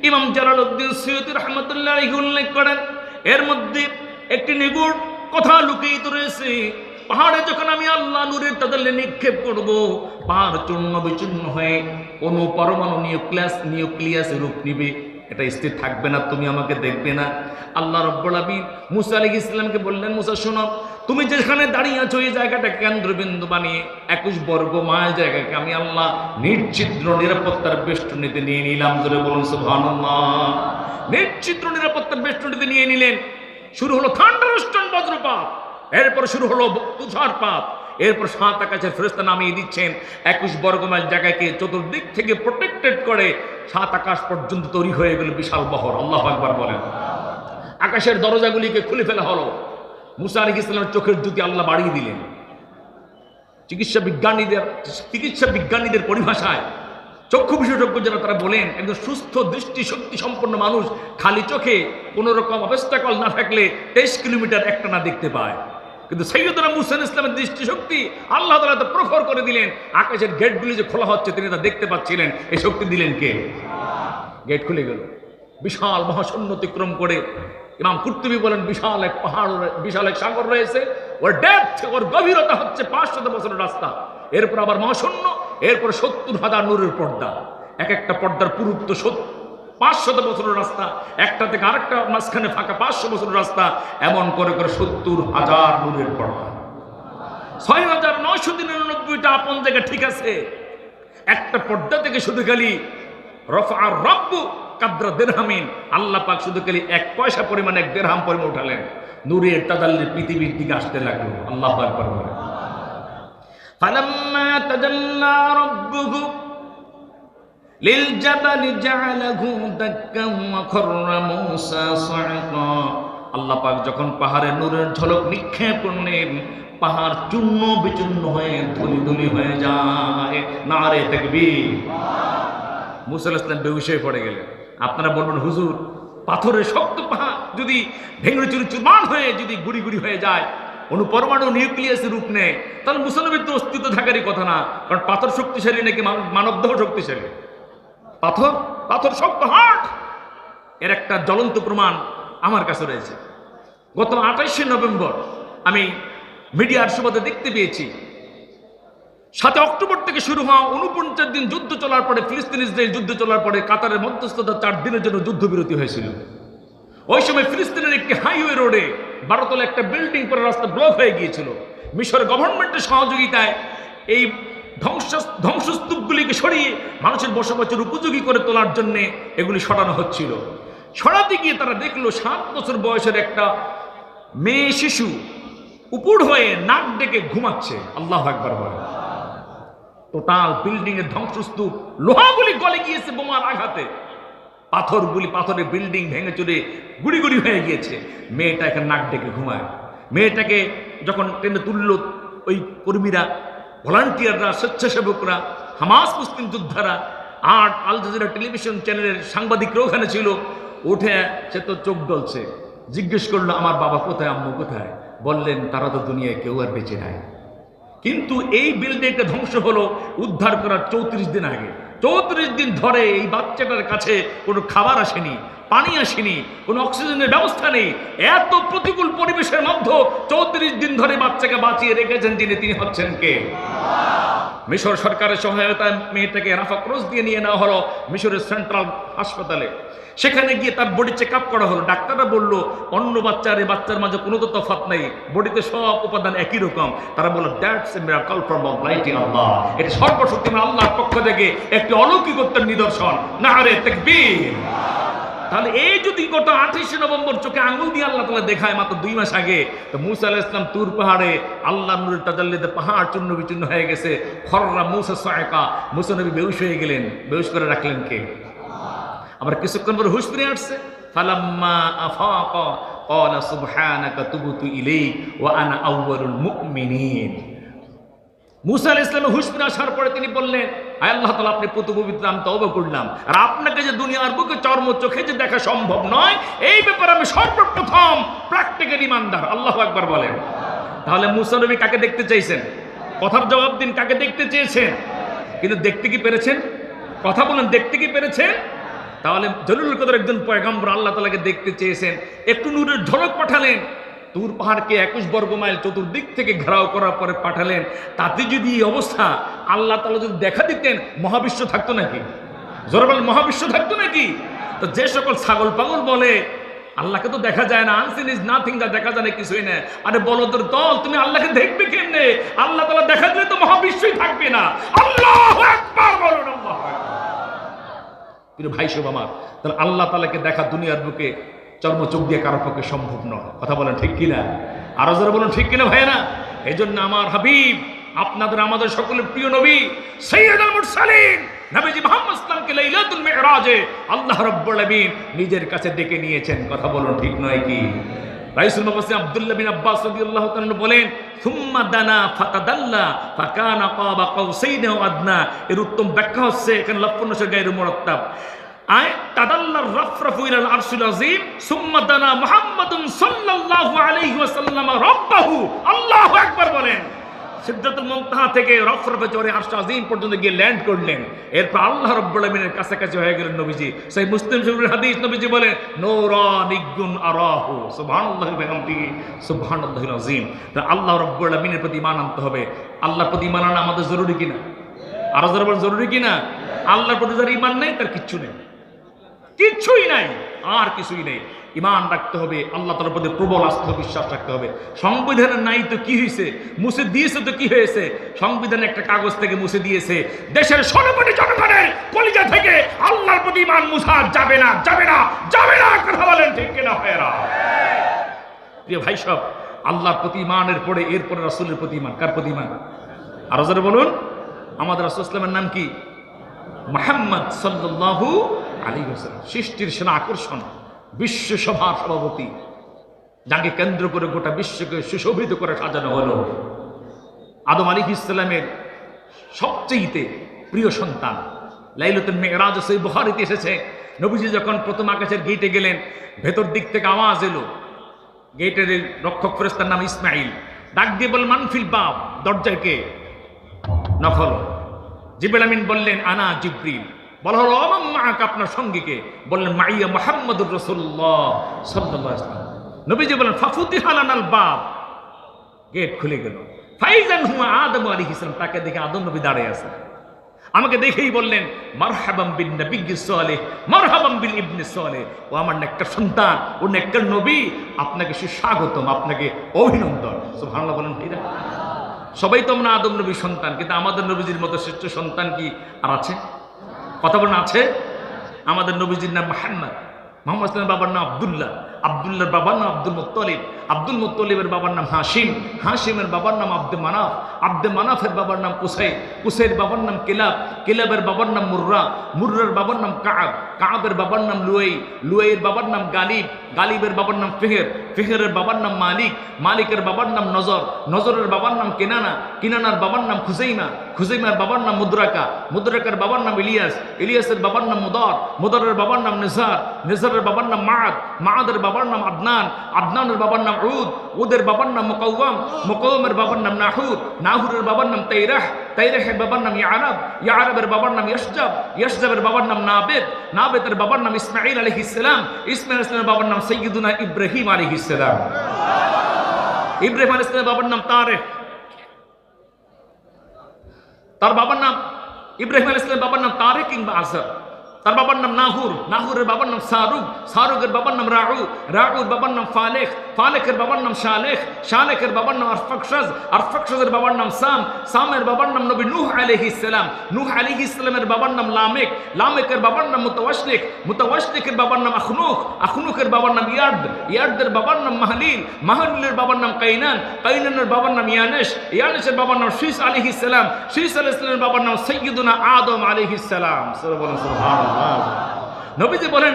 ইমাম জালালউদ্দিন সৈয়দী রাহমাতুল্লাহ আলাইহি উল্লেখ করেন, এর মধ্যে একটি নিগুড় কথা লুকিয়ে রয়েছে। পাহাড়ে যখন আমি আল্লাহ নূরের তাদেরকে নিক্ষেপ করব, পাহাড় চূর্ণ বিচূর্ণ হয়ে অনুপরমাণু নিউক্লিয়াসের রূপ নিবে, এটা স্থির থাকবে না, তুমি আমাকে দেখবে না। আল্লাহ রাব্বুল আলামিন মুসা আলাইহিস সালামকে বললেন, মুসা শোনো, তুমি যেখানে দাঁড়িয়ে আছো এই জায়গাটা কেন্দ্রবিন্দু বানিয়ে 21 বর্গ মাইল জায়গাকে আমি আল্লাহ নিশ্চিদ্র নিরাপত্তার বেষ্টনীতে নিয়ে নিলাম। ধরে বলুন সুবহানাল্লাহ। নিশ্চিদ্র নিরাপত্তার বেষ্টনীতে নিয়ে নিলেন। শুরু হলো থান্ডারস্টর্ম, বজ্রপাত, এরপর শুরু হলো তুষারপাত, এরপর 7 আকাশের ফেরেশতা নামিয়ে দিচ্ছেন। 21 বর্গমাইল জায়গাকে চতুর্দিক থেকে প্রোটেক্টেড করে 7 আকাশ পর্যন্ত তৈরি হয়ে গেল বিশাল বহর। আল্লাহু আকবার বলেন। আকাশের দরজাগুলিকে খুলে ফেলা হলো। মুসা আলাইহিস সালামের চোখের জ্যোতি আল্লাহ বাড়িয়ে দিলেন। চিকিৎসা বিজ্ঞানীদের পরিভাষায় চক্ষু বিশেষজ্ঞ যারা তারা বলেন একজন সুস্থ দৃষ্টি শক্তি সম্পন্ন মানুষ খালি চোখে কোন রকম অবস্টাকল না থাকলে 23 কিলোমিটার একটানা দেখতে পায়। কিন্তু সাইয়্যিদুনা মুসা আলাইহিস সালামের দৃষ্টিশক্তি আল্লাহ তাআলা তা প্রখর করে দিলেন। আকাশের গেটগুলি যে খোলা হচ্ছে তিনি তা দেখতে পাচ্ছিলেন। এই শক্তি দিলেন কে? গেট খুলে গেল। বিশাল মহাশূন্য অতিক্রম করে ইমাম কুরতুবী বলেন বিশাল এক পাহাড়, বিশাল এক সাগর রয়েছে। ওর ডেপথ, ওর গভীরতা হচ্ছে 500 বছরের রাস্তা। এরপর আবার মহাশূন্য, এরপর 70,000 নূরের পর্দা। এক একটা পর্দার পুরুত্ব 500 বছরের রাস্তা, একটা থেকে আরেকটা মাঝখানে ফাঁকা 500 বছরের রাস্তা। এমন করে করে 70,000 নূরের পর্দা। 6,999টা আপন জায়গা ঠিক আছে। একটা পর্দা থেকে শুধু খালি রফা আর রব্বু কাদরা দিরহামিন, আল্লাহ পাক শুধু খালি 1 পয়সা পরিমাণ 1 দিরহাম পরিমাণ উঠালেন। নূরের তাজাল্লি পৃথিবীর দিকে আসতে লাগলো। আল্লাহু আকবার বলেন। ফালাম্মা তাজাল্লা রাব্বুহু লিলজাবালি জাআলাহু দাক্কান ওয়া খাররা মূসা সাইকা। আল্লাহ পাক যখন পাহাড়ে নূরের ঝলক নিক্ষেপ করলেন, পাহাড় চূর্ণ বিচূর্ণ হয়ে ধুলি হয়ে যায়। নারে তাকবীর। মুসা আলাইহিস সালাম বেহুশ হয়ে পড়ে গেলেন। আপনারা বলবেন হুজুর, পাথরের শক্ত পাহাড় যদি ভেঙে চুরমার হয়ে যদি গুড়ি গুড়ি হয়ে যায়, অনুপরমাণু নিউক্লিয়াসের রূপ নেয়, তাহলে মুসা নবীর তো অস্তিত্ব থাকারই কথা না। কারণ পাথর শক্তিশালী নাকি মানবদেহ শক্তিশালী? পাথর শক্ত হার্ড। এর একটা জ্বলন্ত প্রমাণ আমার কাছে রয়েছে। গত 28শে নভেম্বর আমি মিডিয়ার সুবাদে দেখতে পেয়েছি 7 অক্টোবর থেকে শুরু হওয়া 49 দিন যুদ্ধ চলার পরে, ফিলিস্তিন ইসরায়েল যুদ্ধ চলার পরে কাতারের মধ্যস্থতা 4 দিনের জন্য যুদ্ধবিরতি হয়েছিল। ওই সময় ফিলিস্তিনের একটি হাইওয়ে রোডে 12 তলা একটা বিল্ডিং পরে রাস্তা ব্লক হয়ে গিয়েছিল। মিশর গভর্নমেন্টের সহযোগিতায় এই ধ্বংসস্তূপগুলিকে সরিয়ে মানুষের বসবাসের উপযোগী করে তোলার জন্য এগুলি সরানো হচ্ছিল। সরাতে গিয়ে তারা দেখলো 7 বছর বয়সের একটা মেয়ে শিশু উপুড় হয়ে নাক ডেকে ঘুমাচ্ছে। আল্লাহু আকবার বলে। টোটাল বিল্ডিং এর ধ্বংসস্তূপ, লোহাগুলি গলে গিয়েছে বোমার আঘাতে। পাথরের বিল্ডিং ভেঙে চুরে গুড়ি গুড়ি হয়ে গিয়েছে। মেয়েটা এখানে নাক ডেকে ঘুমায়। মেয়েটাকে যখন টেনে তুলল ওই কর্মীরা, ভলান্টিয়াররা, স্বেচ্ছাসেবকরা, হামাস মুসলিম যোদ্ধারা আর আল জাজিরা টেলিভিশন চ্যানেলের সাংবাদিকরা ওখানে ছিল, উঠে সে তো চোখ ডলছে। জিজ্ঞেস করলো আমার বাবা কোথায়, আম্মু কোথায়? বললেন তারা তো দুনিয়ায় কেউ আর বেঁচে নাই। কিন্তু এই বিল্ডিংটা ধ্বংস হলো উদ্ধার করার 34 দিন আগে। 34 দিন ধরে এই বাচ্চাটার কাছে কোনো খাবার আসেনি, পানি আসেনি, কোনো অক্সিজেনের ব্যবস্থা নেই। এত প্রতিকূল পরিবেশের মধ্যে 34 দিন ধরে বাচ্চাকে বাঁচিয়ে রেখেছেন যিনি, তিনি হচ্ছেন কে? মিশর সরকারের সহায়তায় মেয়েটাকে রাফা ক্রস দিয়ে নিয়ে নেওয়া হলো মিশরের সেন্ট্রাল হাসপাতালে। সেখানে গিয়ে তার বডি চেক আপ করা হলো। ডাক্তাররা বললো অন্য বাচ্চার এই বাচ্চার মাঝে কোনো তো তফাৎ নেই, বডিতে সব উপাদান একই রকম। তারা বললো that's a miracle from almighty Allah. এটা সর্বশক্তিমান আল্লাহর পক্ষ থেকে একটি অলৌকিকতার নিদর্শন। নারে তাকবীর। তাহলে এই যদি গত 28শে নভেম্বর চোখে আঙুল দিয়ে আল্লাহ তাআলা দেখায় মাত্র 2 মাস আগে, তো মুসা আলাইহিস সালাম তুর পাহাড়ে আল্লাহর নূরের তাজাল্লিতে পাহাড় চূর্ণ বিচূর্ণ হয়ে গেছে। খররা মূসা সাইকা, মুসা নবী বেহুশ হয়ে গেলেন। বেহুশ করে রাখলেন কে? আবার কিছুক্ষণ পর হুঁশ ফিরে আসছে। ফালাম্মা আফাকা ক্বালা সুবহানাকা তুবতু ইলাইক ওয়া আনা আউয়ালুল মুমিনিন। মুসা আলাইহিস সালাম হুঁশ ফিরে আসার পরে তিনি বললেন, আয় আল্লাহ তাআলা, আপনি পুত পবিত্র, আমি তওবা করলাম। আর আপনাকে যে দুনিয়ার বুকে চর্ম চোখে যে দেখা সম্ভব নয়, এই ব্যাপারে আমি সর্বপ্রথম প্র্যাকটিক্যাল ইমানদার। আল্লাহু আকবার বলেন। তাহলে মুসা নবী কাকে দেখতে চাইছেন? কথার জবাব দিন, কাকে দেখতে চেয়েছেন? কিন্তু দেখতে কি পেরেছেন? কথা বলেন, দেখতে কি পেরেছেন? তাহলে জলিলুল কদর একজন পয়গম্বর আল্লাহ তাআলাকে দেখতে চেয়েছেন, একটু নূরের ঝলক পাঠালেন। তুর পাহাড়কে 21 বর্গ মাইল চতুর্দিক থেকে ঘেরাও করার পরে পাঠালেন। তাতে যদি এই অবস্থা, আল্লাহ তাআলা যদি দেখা দিতেন, মহাবিশ্ব থাকতো নাকি? জোরে বলেন, মহাবিশ্ব থাকতো নাকি? তো যে সকল ছাগল পাগল বলে আল্লাহকে তো দেখা যায় না, আনসিন ইজ নাথিং, যা দেখা যায় না কিছুই না। আরে বলদের দল, তুমি আল্লাহকে দেখবে কেমনে? আল্লাহ তাআলা দেখা দিলে তো মহাবিশ্বই থাকবে না। আল্লাহু আকবার বলুন। আল্লাহু আকবার। প্রিয় ভাই সব আমার, তাহলে আল্লাহ তাআলাকে দেখা দুনিয়ার বুকে চর্ম চোখ দিয়ে কারো পক্ষে সম্ভব নয়। কথা বলেন ঠিক কিনা? আরো যারা বলেন ঠিক কিনা ভাই না? এই জন্য আমার হাবিব আপনাদের আমাদের সকলের প্রিয় নবী সাইয়্যিদুল মুরসালিন নবীজি মুহাম্মদ সাল্লাল্লাহু আলাইহি লাইলাতুল মিরাজে আল্লাহ রাব্বুল আলামিন নিজের কাছে ডেকে নিয়েছেন। কথা বলুন ঠিক নয় কি? রাইসুল মুফাসসির আব্দুল্লাহ বিন আব্বাস রাদিয়াল্লাহু তাআলা বলেন, সুম্মা দানা ফাতাদাল্লা ফাকানা কাবা কাউসাইন ওয়া আদনা। এর উত্তম ব্যাখ্যা হচ্ছে, এখানে লফজ গায়রু মুরাত্তাব, আয় তাদাল্লার রাফরাফু ইলাল আরশিল আযীম সুম্মা দানা মুহাম্মাদুন সাল্লাল্লাহু আলাইহি ওয়াসাল্লাম রাব্বাহু। আল্লাহু আকবার বলেন। সিদরাতুল মুনতাহা থেকে রফরফে চড়ে আরশ আযীম পর্যন্ত গিয়ে ল্যান্ড করলেন। এরপর আল্লাহ রাব্বুল আলামিনের কাছাকাছি হয়ে গেলেন নবীজি। সেই মুসলিম শরীফের হাদিস, নবীজি বলেন নূরানিগুন আরাহু সুবহানাল্লাহি ওয়া বিহামদিহি সুবহানাল্লাহিল আযীম। তা আল্লাহ রাব্বুল আলামিনের প্রতি ঈমান আনতে হবে। আল্লাহর প্রতি ঈমান আনা আমাদের জরুরি কিনা? আরো যারা বলেন জরুরি কিনা? আল্লাহর প্রতি যার ঈমান নেই তার কিচ্ছু নেই, কিচ্ছুই নাই, আর কিছুই নেই। ঈমান রাখতে হবে, আল্লাহ তাআলার প্রতি প্রবল আস্থা বিশ্বাস রাখতে হবে। সংবিধানের নাই তো কি হয়েছে, মুছে দিয়েছে তো কি হয়েছে? সংবিধানে একটা কাগজ থেকে মুছে দিয়েছে, দেশের 16 কোটি জনগণের কলিজা থেকে আল্লাহর প্রতি ঈমান মুছা যাবে না, যাবে না, যাবে না। কথা বলেন ঠিক কিনা ভাইরা? প্রিয় ভাই সব, আল্লাহর প্রতি ঈমানের পরে এরপরে রাসূলের প্রতি ঈমান। কার প্রতি ঈমান? আরো যারা বলুন। আমাদের রাসূল সাল্লাল্লাহু আলাইহি ওয়াসাল্লামের নাম কি? মুহাম্মদ সাল্লাল্লাহু আলাইহি ওয়াসাল্লাম। সৃষ্টির সেরা আকর্ষণ, বিশ্ব সভার সভাপতি, যাকে কেন্দ্র করে গোটা বিশ্বকে সুশোভিত করে সাজানো হলো। আদম আলাইহিস সালামের সবচেয়ে প্রিয় সন্তান। লাইলাতুল মিরাজ সহিহ বুখারীতে এসেছে, নবীজি যখন প্রথম আকাশের গেটে গেলেন, ভেতর দিক থেকে আওয়াজ এলো। গেটের রক্ষক ফেরেশতার নাম ইসমাঈল। ডাক দিয়ে বল, মানফিল বাব, দরজায় কে? নফল। জিবরিল আমিন বললেন, আনা জিবরিল। বলা হলো, আমান মাআক, আপনার সঙ্গে কে? বললেন, মাইয়া মুহাম্মাদুর রাসূলুল্লাহ সাল্লাল্লাহু আলাইহি ওয়াসাল্লাম। নবীজি বলেন, ফাফুতিহা লানাল বাব, গেট খুলে গেল। ফাইজান হুয়া আদম আলাইহিস সালাম, তাকে দেখে আদম নবী দাঁড়িয়ে আছে। আমাকে দেখেই বললেন, মারহাবাম বিন নবিয়্যিস সালেহ, মারহাবাম বিল ইবনিস সালেহ। ও আমার নেককার সন্তান, ও নেককার নবী, আপনাকে সুস্বাগতম, আপনাকে অভিনন্দন। সুবহানাল্লাহ বলেন। ঠিক না? সবাই তো আমরা আদম নবীর সন্তান, কিন্তু আমাদের নবীজির মতো শ্রেষ্ঠ সন্তান কি আর আছে? কথা বলেন, আছে? আমাদের নবীজির নাম মুহাম্মদ, মুহাম্মদ সাল্লাল্লাহু বাবার নাম আব্দুল্লাহ, আব্দুল্লাহর বাবার নাম আব্দুল মুত্তালিব, আব্দুল মুত্তালিবের বাবার নাম হাশিম, হাশিমের বাবার নাম আব্দে মানাফ, আব্দে মানাফের বাবার নাম কুসাই, কুসাইয়ের বাবার নাম কিলাব, কিলাবের বাবার নাম মুররা, মুররার বাবার নাম কাআব, কাআবের বাবার নাম লুয়াই, লুয়াইয়ের বাবার নাম গালিব, গালিবের বাবার নাম ফিহর, ফিহরের বাবার নাম মালিক, মালিকের বাবার নাম নজর, নজরের বাবার নাম কিনানা, কিনানার বাবার নাম খুজাইমা, খুজাইমার বাবার নাম মুদ্রাকা, মুদ্রাকার বাবার নাম ইলিয়াস, ইলিয়াসের বাবার নাম মুদার, মুদারের বাবার নাম নিজার, নিজারের বাবার নাম মাআদ, মাআদের বাবার নাম আদনান, আদনানের বাবার নাম উদ, উদের বাবার নাম মুকাওয়াম, মুকাওয়ামের বাবার নাম নাহুর, নাহুরের বাবার নাম তাইরাহ, তাইরাহের বাবার নাম ইয়ারাব, ইয়ারাবের বাবার নাম ইয়াশজাব, ইয়াশজাবের বাবার নাম নাবেদ, নাবেদের বাবার নাম ইসমাঈল আলাইহিস সালাম, ইসমাঈল আলাইহিস সালামের বাবার নাম সাইয়্যিদুনা ইব্রাহিম আলাইহিস সালাম, ইব্রাহিম আলাইহিস সালামের বাবার নাম তারেক, তার বাবার নাম ইব্রাহিম আলাইহিস সালামের বাবার নাম তারেক কিংবা আযর, তার বাবার নাম নাহুর, নাহুরের বাবার নাম সারুক, সারুকের বাবার নাম রাউ, রাউর বাবার নাম ফালেখ, ফালেখের বাবার নাম শালেখ, শালেখের বাবার নাম আরফাকশাজ, আরফাকশাজের বাবার নাম সাম, সামের বাবার নাম নবী নূহ আলাইহিস সালাম, নূহ আলাইহিস সালামের বাবার নাম লামেক, লামেকের বাবার নাম মুতাওয়াশলিক, মুতাওয়াশলিকের বাবার নাম আখনুখ, আখনুখের বাবার নাম ইয়াদ, ইয়াদের বাবার নাম মাহলিল, মাহলিলের বাবার নাম কাইনান, কাইনানের বাবার নাম ইয়ানেশ, ইয়ানেশের বাবার নাম শীস আলাইহিস সালাম, শীস আলাইহিস সালামের বাবার নাম সাইয়্যিদুনা আদম আলাইহিস সালাম। সুবহানাল্লাহ। নবীজি বলেন,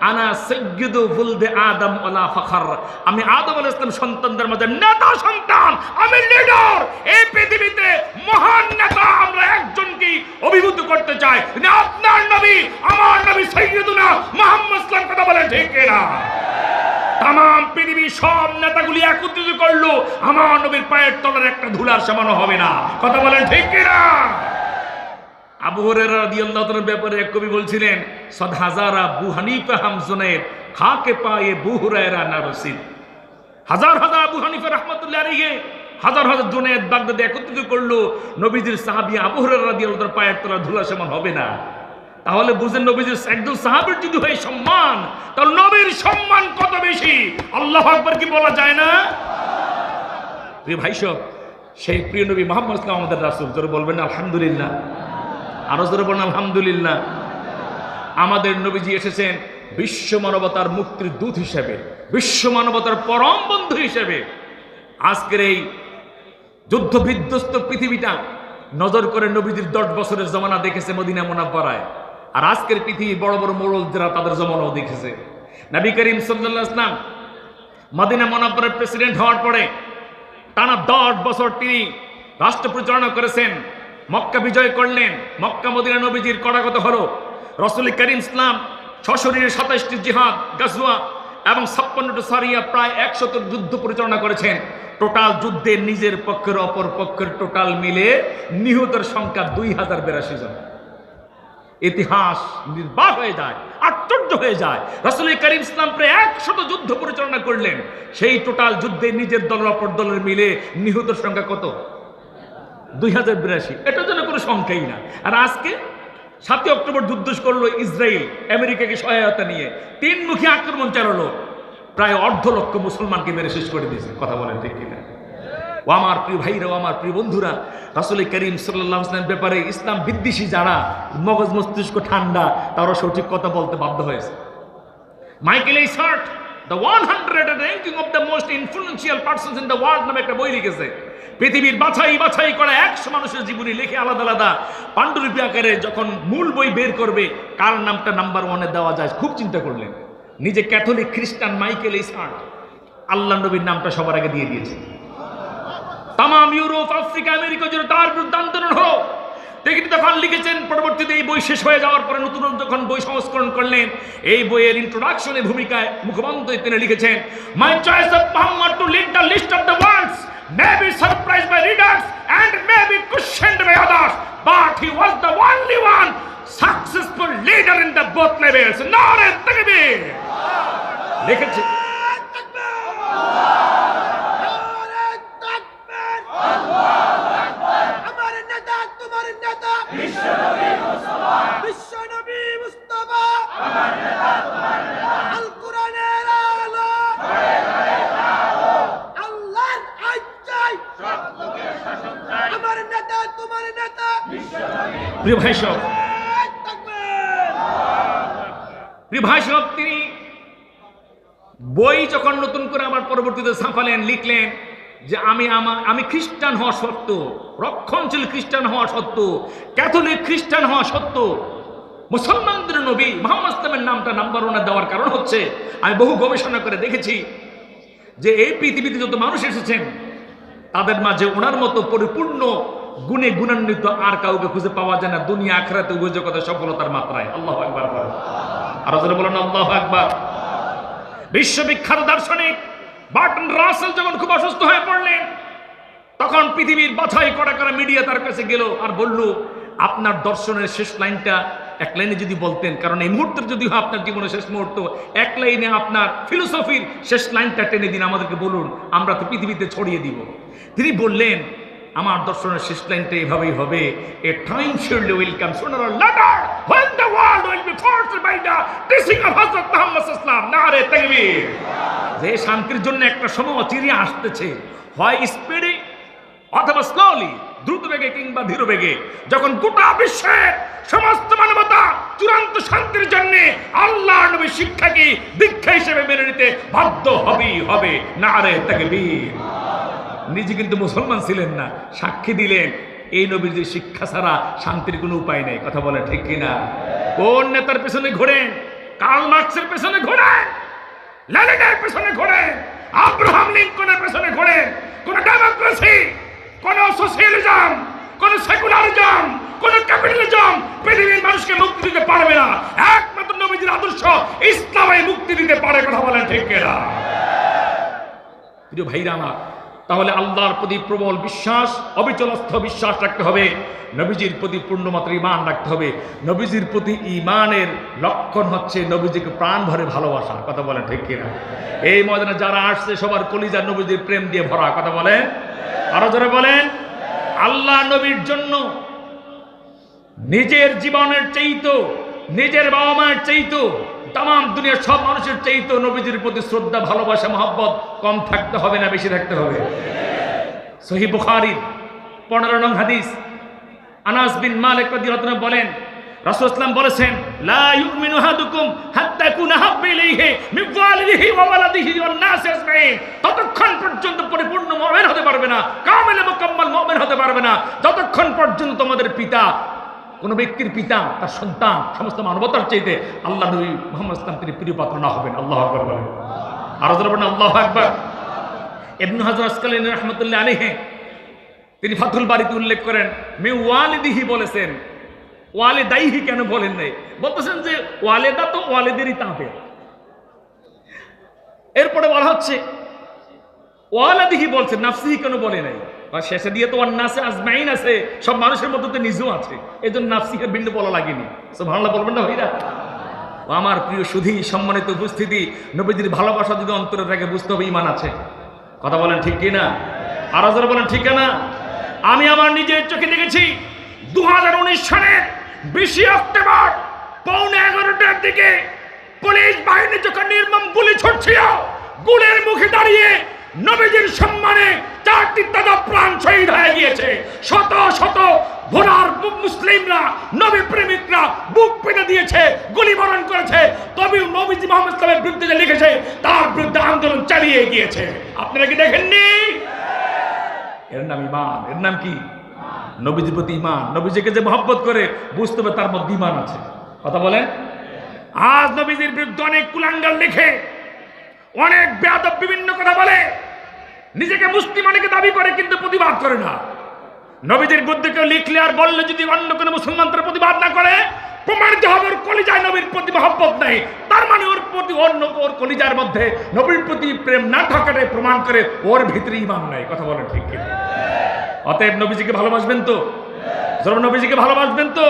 আনা সাইয়্যিদু ওয়ালদে আদম ওয়ালা ফখর, আমি আদম আলাইহিস সালাম সন্তানদের মধ্যে নেতা সন্তান, আমি লিডার। এই পৃথিবীতে মহান নেতা আমরা একজনকেই অভিভূত করতে চাই, তিনি আপনার নবী, আমার নবী সাইয়্যিদুনা মুহাম্মদ সাল্লাল্লাহু আলাইহি ওয়াসাল্লাম। কথা বলেন ঠিক কিনা? তাম পৃথিবীর সব নেতাগুলি একত্রিত করলো, আমার নবীর পায়ের তলার একটা ধুলার সমান হবে না। কথা বলেন ঠিক কিনা? আবু হুরায়রা রাদিয়াল্লাহু তাআলার ব্যাপারে এক কবি বলছিলেন, সদ হাজারা বু হানিফা হাম জুনাইদ খাকে পায়ে বু হুরায়রা না রসিদ। হাজার হাজার আবু হানিফা রাহমাতুল্লাহি আলাইহি, হাজার হাজার জুনাইদ বাগদাদে একত্রিত করলো, নবীজির সাহাবী আবু হুরায়রা রাদিয়াল্লাহু তাআলার পায়ের তলার ধুলা সমান হবে না। তাহলে বুঝেন, নবীজির একজন সাহাবীর যদি হয় সম্মান, তাহলে নবীর সম্মান কত বেশি। আল্লাহু আকবার কি বলা যায় না? প্রিয় ভাই সব, সেই প্রিয় নবী মুহাম্মদ সাল্লাল্লাহু আলাইহি ওয়াসাল্লাম আমাদের রাসূল। জোরে বলবেন আলহামদুলিল্লাহ। আরো জোরে বলেন আলহামদুলিল্লাহ। আমাদের নবীজি এসেছেন বিশ্ব মানবতার মুক্তির দূত হিসেবে, বিশ্ব মানবতার পরম বন্ধু হিসেবে। আজকের এই যুদ্ধ বিধ্বস্ত পৃথিবীটা নজর করে নবীজির 10 বছরের জমানা দেখেছে মদিনা মুনাওয়ারায়, আর আজকের পৃথিবী বড় বড় মোড়ল যারা তাদের জমানাও দেখেছে। নবী করিম সাল্লাল্লাহু আলাইহি ওয়াসাল্লাম মদিনা মুনাওয়ারার প্রেসিডেন্ট হওয়ার পরে টানা 10 বছর তিনি রাষ্ট্র পরিচালনা করেছেন। মক্কা বিজয় করলেন, মক্কা মদিনা নবীজির কড়াগত হলো। রাসূল করিম ইসলাম সশরীরে 27টি জিহাদ গাজওয়া এবং 56টি সারিয়া প্রায় 100 যুদ্ধ পরিচালনা করেছেন। টোটাল যুদ্ধে নিজের পক্ষের অপর পক্ষের টোটাল মিলে নিহতের সংখ্যা 2082 জন। ইতিহাস নির্বাক হয়ে যায়, আশ্চর্য হয়ে যায়। রাসূল করিম ইসলাম প্রায় 100 যুদ্ধ পরিচালনা করলেন, সেই টোটাল যুদ্ধে নিজের দলের অপর দলের মিলে নিহতের সংখ্যা কত? 2082। এটার জন্য কোনো সংখ্যাই না। আর আজকে 7 অক্টোবর যুদ্ধ করলো ইসরায়েল আমেরিকাকে সহায়তা নিয়ে, 3মুখী আক্রমণ চালালো, প্রায় 1.5 লক্ষ মুসলমানকে মেরে শেষ করে দিয়েছে। কথা বলেন ঠিক কিনা? ও আমার প্রিয় ভাইরা, ও আমার প্রিয় বন্ধুরা, রাসূল করিম সাল্লাল্লাহু আলাইহি ওয়াসাল্লামের ব্যাপারে ইসলাম বিদ্বেষী যারা, মগজ মস্তিষ্ক ঠান্ডা, তারা সঠিক কথা বলতে বাধ্য হয়েছে। Michael H Hart the 100 ranking of the most influential persons in the world নামে একটা বই লিখেছে। পৃথিবীর বাছাই বাছাই করা 100 মানুষের জীবনী লিখে আলাদা আলাদা পাণ্ডুলিপি আকারে যখন মূল বই বের করবে, কার নামটা নাম্বার 1-এ দেওয়া যায় খুব চিন্তা করলেন। নিজে ক্যাথলিক খ্রিস্টান মাইকেল এইসার্ট আল্লাহ নবীর নামটা সবার আগে দিয়ে দিয়েছে। তাম ইউরোপ, আফ্রিকা, আমেরিকা জুড়ে তার বিরুদ্ধে আন্দোলন হলো। তিনি তখন লিখেছেন, পরবর্তীতে এই বই শেষ হয়ে যাওয়ার পরে নতুন যখন বই সংস্করণ করলেন, এই বইয়ের ইন্ট্রোডাকশনের ভূমিকায় মুখবন্ধে তিনি লিখেছেন, my choice of Muhammad to lead the list of the world's may be surprised by readers and may be questioned by others, but he was the only one successful leader in the both levels. Nare takbir! লিখেছে প্রিয় ভাই সব, তিনি বই যখন নতুন করে আবার পরবর্তীতে ছাপালেন, লিখলেন যে আমি খ্রিস্টান হওয়া সত্ত্বেও, রক্ষণশীল খ্রিস্টান হওয়া সত্ত্বেও, ক্যাথলিক খ্রিস্টান হওয়া সত্ত্বেও মুসলমানদের নবী মুহাম্মদ ইসলামের নামটা নাম্বার 1-এ দেওয়ার কারণ হচ্ছে, আমি বহু গবেষণা করে দেখেছি যে এই পৃথিবীতে যত মানুষ এসেছেন তাদের মাঝে ওনার মতো পরিপূর্ণ গুণে গুণান্বিত আর কাউকে খুঁজে পাওয়া যায় না দুনিয়া আখিরাতে উভয় জগতে সফলতার মাত্রায়। আল্লাহু আকবার। আর যারা বলেন আল্লাহু আকবার। বিশ্ববিখ্যাত দার্শনিক বার্ট্রান্ড রাসেল যখন খুব অসুস্থ হয়ে পড়লেন, তখন পৃথিবীর বাছাই করা মিডিয়া তার কাছে গেল আর বলল, আপনার দর্শনের শেষ লাইনটা এক লাইনে যদি বলতেন, কারণ এই মুহূর্তের যদি আপনার জীবনের শেষ মুহূর্ত, এক লাইনে আপনার ফিলোসফির শেষ লাইনটা টেনে দিন, আমাদেরকে বলুন, আমরা তো পৃথিবীতে ছড়িয়ে দিব। তিনি বললেন, আমার দর্শনের শেষ লাইনটা এভাবেই হবে, এ time surely will come sooner or later when the world will be forced by the teaching of Hazrat Muhammad sallallahu alaihi wasallam. নারে তাকবীর! যে শান্তির জন্য একটা সময় চিরিয়ে আসতেছে, হয় স্পিডে অথবা স্লোলি, দ্রুত বেগে কিংবা ধীর বেগে, যখন গোটা বিশ্বের সমস্ত মানবতা চূড়ান্ত শান্তির জন্য আল্লাহ নবীর শিক্ষাকে দীক্ষা হিসেবে মেনে নিতে বাধ্য হবে। নারে তাকবীর! নিজে কিন্তু মুসলমান ছিলেন না, সাক্ষী দিলেন এই নবীর শিক্ষা ছাড়া শান্তির কোনো উপায় নেই। কথা বলে ঠিক কিনা? কোন নেতার পেছনে ঘোরেন? কার্ল মার্কসের পেছনে ঘোরেন, লেনিনের পেছনে ঘোরেন, আব্রাহাম লিঙ্কনের পেছনে ঘোরেন, কোন ডেমোক্রেসি, কোন সোশ্যালিজম, কোন সেকুলারিজম, কোন ক্যাপিটালিজম পৃথিবীর মানুষকে মুক্তি দিতে পারবে না। একমাত্র নবীজির আদর্শ ইসলামই মুক্তি দিতে পারে। কথা বলেন ঠিক কিনা? প্রিয় ভাইরা আমার, তাহলে আল্লাহর প্রতি প্রবল বিশ্বাস, অবিচলস্থ বিশ্বাস রাখতে হবে, নবীজির প্রতি পূর্ণমাত্রা ঈমান রাখতে হবে। নবীজির প্রতি ঈমানের লক্ষণ হচ্ছে নবীজিকে প্রাণ ভরে ভালোবাসা। কথা বলেন ঠিক কিনা? এই ময়দানে যারা আসছে সবার কলিজা নবীজির প্রেম দিয়ে ভরা। কথা বলেন, আরো যারা বলেন, আল্লাহ নবীর জন্য নিজের জীবনের চাইতো, নিজের বাবা মায়ের চাইতো, তাম দুনিয়ার সব মানুষের চাইতো নবীজির প্রতি শ্রদ্ধা, ভালোবাসা, মহব্বত কম থাকতে হবে না বেশি থাকতে হবে? সহিহ বুখারীর 15 নং হাদিস, আনাস বিন মালিক রাদিয়াল্লাহু আনহু বলেন, রাসূল সাল্লাল্লাহু আলাইহি ওয়াসাল্লাম বলেছেন, লা ইউমিনু আহাদুকুম হাত্তা ইয়াকুনা হাব্বা ইলাইহি মিন ওয়ালিদিহি ওয়া ওয়ালাদিহি ওয়ান নাস আজমাইন। ততক্ষণ পর্যন্ত পরিপূর্ণ মুমিন হতে পারবে না, কাম কামেল মুকাম্মাল মুমিন হতে পারবে না যতক্ষণ পর্যন্ত তোমাদের পিতা, কোন ব্যক্তির পিতা তার সন্তান সমস্ত মানবতার চাইতে আল্লাহ নবী মুহাম্মদ ইসলাম তিনি প্রিয় পাত্র না হবেন। আল্লাহু আকবার বলেন, আরো জোরে বলেন আল্লাহু আকবার। ইবনে হাজার আসকালানী রাহমাতুল্লাহ আলাইহি তিনি ফাথুল বারীতে উল্লেখ করেন, মে ওয়ালিদিহি বলেছেন, ওয়ালিদাইহি কেন বলেন নাই? বলতেছেন যে ওয়ালিদা তো ওয়ালিদেরই তাবে। এরপরে বলা হচ্ছে ওয়ালাদিহি বলছেন, নাফসিহি কেন বলে নাই? আর শেষে দিয়ে তো ওয়ান্নাসে আজমাইন আছে, সব মানুষের মধ্যে তো নিজেও আছে, এই জন্য নাফসিহের বিন্দু বলা লাগেনি। সুবহানাল্লাহ বলবেন না ভাইরা? ও আমার প্রিয় সুধী, সম্মানিত উপস্থিতি, নবীজির ভালোবাসা যদি অন্তরে থাকে বুঝতে হবে ঈমান আছে। কথা বলেন ঠিক কি না? আরো জোরে বলেন ঠিক না? আমি আমার নিজের চোখে দেখেছি 2019 সালের 20 অক্টোবর পৌনে 11টার দিকে পুলিশ বাহিনী যখন নির্মম গুলি ছুটছিল, গুলির মুখে দাঁড়িয়ে নবীজির সম্মানে 4টি তাজা প্রাণ শহীদ হয়ে গিয়েছে। শত শত ভোলার মুসলিমরা, নবী প্রেমিকরা বুক পেতে দিয়েছে, গুলি বরণ করেছে, তবে নবীজি মুহাম্মদ সাল্লাল্লাহু আলাইহি ওয়াসাল্লামের বিরুদ্ধে যে লিখেছে তার বিরুদ্ধে আন্দোলন চালিয়ে গিয়েছে। আপনারা কি দেখেননি? এর নাম ঈমান। এর নাম কি? নবীজির প্রতি ঈমান। নবীজিকে যে মহব্বত করে বুঝতে হবে তার মধ্যে ঈমান আছে। কথা বলেন। আজ নবীজির বিরুদ্ধে অনেক কুলাঙ্গার লিখে, অনেক বেয়াদব বিভিন্ন কথা বলে, নিজেকে মুসলিম অনেকে দাবি করে কিন্তু প্রতিবাদ করে না। নবীজির বিরুদ্ধে কেউ লিখলে আর বললে যদি অন্য কোনো মুসলমান তার প্রতিবাদ না করে, প্রমাণিত হবে ওর কলিজায় নবীর প্রতি মহব্বত নেই। তার মানে ওর প্রতি ওর কলিজার মধ্যে নবীর প্রতি প্রেম না থাকাটাই প্রমাণ করে ওর ভিতরে ঈমান নাই। কথা বলেন ঠিক কি? অতএব নবীজিকে ভালোবাসবেন তো? জরুর নবীজিকে ভালোবাসবেন তো?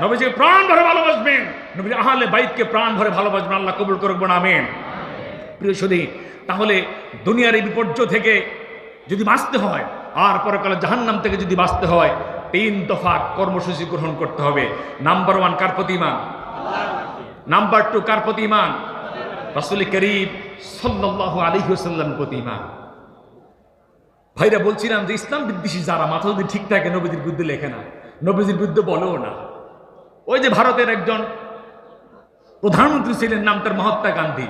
নবীজিকে প্রাণ ভরে ভালোবাসবেন, নবীর আহলে বাইতকে প্রাণ ভরে ভালোবাসবেন। আল্লাহ কবুল করুক, আমিন। প্রিয় সুধী, তাহলে দুনিয়ার এই বিপর্যয় থেকে যদি বাঁচতে হয় আর পরকালে জাহান্নাম থেকে যদি বাঁচতে হয় 3 দফা কর্মসূচি গ্রহণ করতে হবে। নাম্বার 1 কার প্রতি ঈমান? নাম্বার 2 কার প্রতি ঈমান? রাসূল করিম সাল্লাল্লাহু আলাইহি ওয়াসাল্লামের প্রতি ঈমান। ভাইরা বলছিলাম যে ইসলাম বিদ্বেষী যারা মাথা যদি ঠিক থাকে নবীজির বিরুদ্ধে লেখে না, নবীজির বিরুদ্ধে বলেও না। ওই যে ভারতের একজন প্রধানমন্ত্রী ছিলেন, নাম তার মহাত্মা গান্ধী,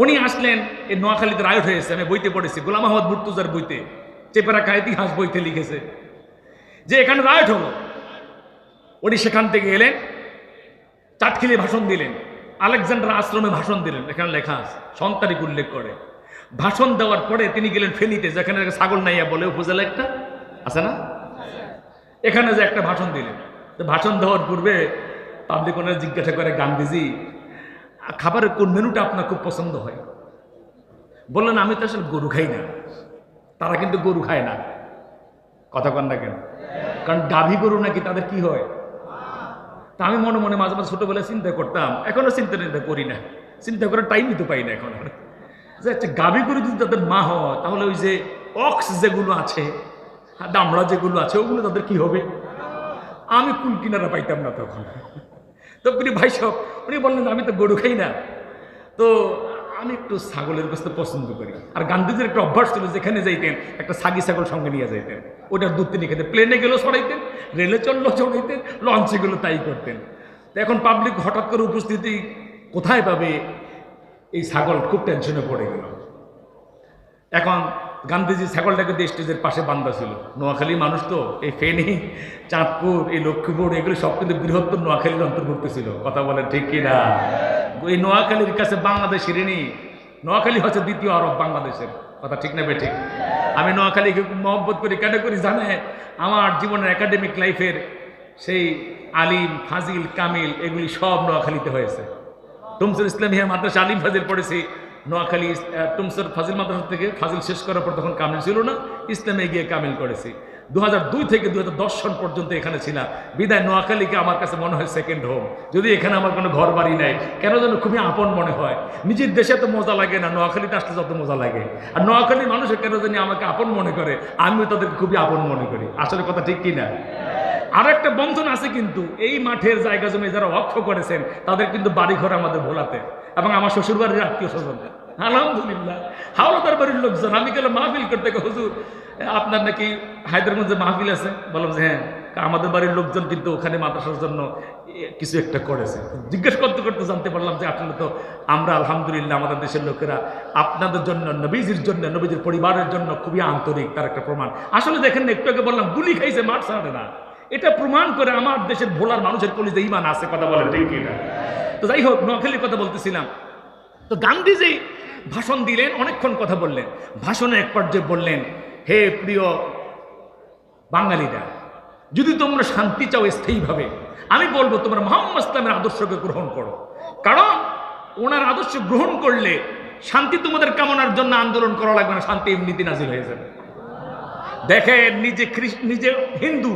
উনি আসলেন, এই নোয়াখালীতে রায়ট হয়েছে, আমি বইতে পড়েছি, গোলাম আহমদ মুর্তজার বইতে, চেপেরাকা ইতিহাস বইতে লিখেছে যে এখানে রায়ট হলো। উনি সেখান থেকে এলেন, চাটখিলে ভাষণ দিলেন, আলেকজান্ডার আশ্রমে ভাষণ দিলেন, এখানে লেখা আছে, সন্তানিক উল্লেখ করে। ভাষণ দেওয়ার পরে তিনি গেলেন ফেনীতে, যেখানে ছাগল নাইয়া বলে উপজেলা একটা আছে না, এখানে যে একটা ভাষণ দিলেন। তো ভাষণ দেওয়ার পূর্বে পাবলিক ওনারা জিজ্ঞাসা করে, গান্ধীজি খাবারের কোন মেনুটা আপনার খুব পছন্দ হয়? বললেন, আমি তো আসলে গরু খাই না। তারা কিন্তু গরু খায় না। কথা কন না কেন? কারণ গাভী গরু নাকি তাদের কি হয়। তা আমি মনে মনে মাঝে মাঝে ছোটবেলায় চিন্তা করতাম, এখনো চিন্তা করি না, চিন্তা করার টাইমই তো পাই না এখন। যে একটা গাভী গরু যদি তাদের মা হয়, তাহলে ওই যে অক্স যেগুলো আছে, দামড়া যেগুলো আছে, ওগুলো তাদের কি হবে? আমি কুল কিনারা পাইতাম না তখন। তো ভাই সব উনি বললেন, আমি তো গরু খাই না, তো আমি একটু ছাগলের গোশত পছন্দ করি। আর গান্ধীজির একটা অভ্যাস ছিল, যেখানে যাইতেন একটা সাগি ছাগল সঙ্গে নিয়ে যাইতেন, ওটার দুধ তিনি খেতেন। প্লেনে গেলেও ছড়াইতেন, রেলে চললেও ছড়াইতেন, লঞ্চে গেলেও তাই করতেন। তো এখন পাবলিক হঠাৎ করে উপস্থিতি কোথায় পাবে, এই ছাগল খুব টেনশনে পড়ে গেল। এখন গান্ধীজি ছাগলটাকে দিয়ে স্টেজের পাশে বান্ধা ছিল। নোয়াখালী মানুষ তো, এই ফেনী, চাঁদপুর, এই লক্ষ্মীপুর এগুলো সব কিন্তু বৃহত্তর নোয়াখালীর অন্তর্ভুক্ত ছিল। কথা বলেন ঠিক কিনা? এই নোয়াখালীর কাছে বাংলাদেশের ঋণী। নোয়াখালী হচ্ছে দ্বিতীয় আরব বাংলাদেশের। কথা ঠিক না বেঠিক? আমি নোয়াখালীকে খুব মহব্বত করি, কেন করি জানে? আমার জীবনের একাডেমিক লাইফের সেই আলিম, ফাজিল, কামিল এগুলি সব নোয়াখালীতে হয়েছে। টুমসুর ইসলামিয়া মাদ্রাসা আলিম ফাজিল পড়েছি নোয়াখালী। টুমসুর ফাজিল মাদ্রাসা থেকে ফাজিল শেষ করার পর তখন কামিল ছিল না, ইসলামে গিয়ে কামিল করেছি। 2002 থেকে 2010 সন পর্যন্ত এখানে ছিলাম। বিদায় নোয়াখালীকে আমার কাছে মনে হয় সেকেন্ড হোম। যদি এখানে আমার কোনো ঘর বাড়ি নাই, কেন যেন খুবই আপন মনে হয়। নিজের দেশে তো মজা লাগে না, নোয়াখালীতে আসলে যত মজা লাগে। আর নোয়াখালীর মানুষের কেন জানি আমাকে আপন মনে করে, আমিও তাদেরকে খুবই আপন মনে করি। আসলে কথা ঠিক কিনা? আর একটা বন্ধন আছে কিন্তু, এই মাঠের জায়গা জমি যারা ওয়াকফ করেছেন তাদের কিন্তু বাড়িঘর আমাদের ভোলাতে, এবং আমার শ্বশুরবাড়ির আত্মীয় স্বজন। আলহামদুলিল্লাহ। হাওলাদার বাড়ির লোকজন, আমি গেলাম মাহফিল করতে, হুজুর আপনার নাকি হায়দ্রাবাদে মাহফিল আছে? বললাম যে হ্যাঁ। আমাদের বাড়ির লোকজন কিন্তু ওখানে মাদ্রাসার জন্য কিছু একটা করেছে। জিজ্ঞেস করতে করতে জানতে পারলাম যে আসলে তো আমরা আলহামদুলিল্লাহ আমাদের দেশের লোকেরা আপনাদের জন্য, নবীজির জন্য, নবীজির পরিবারের জন্য খুবই আন্তরিক, তার একটা প্রমাণ। আসলে দেখেন একটু আগে বললাম গুলি খাইছে মাঠ ছাড়ে না, এটা প্রমাণ করে আমার দেশের ভোলার মানুষের কলিজে ঈমান আছে। কথা বলে ঠিক কিনা? তো যাই হোক, নোয়াখালীর কথা বলতেছিলাম। তো গান্ধীজি ভাষণ দিলেন, অনেকক্ষণ কথা বললেন। ভাষণে এক পর্যায়ে বললেন, হে প্রিয় বাঙালিরা, যদি তোমরা শান্তি চাও স্থায়ীভাবে, আমি বলবো তোমরা মুহাম্মদ ইসলামের আদর্শকে গ্রহণ করো। কারণ ওনার আদর্শ গ্রহণ করলে শান্তি তোমাদের কামনার জন্য আন্দোলন করা লাগবে না, শান্তি এমনিতে নাজিল হয়ে যাবে। দেখেন, নিজে হিন্দু,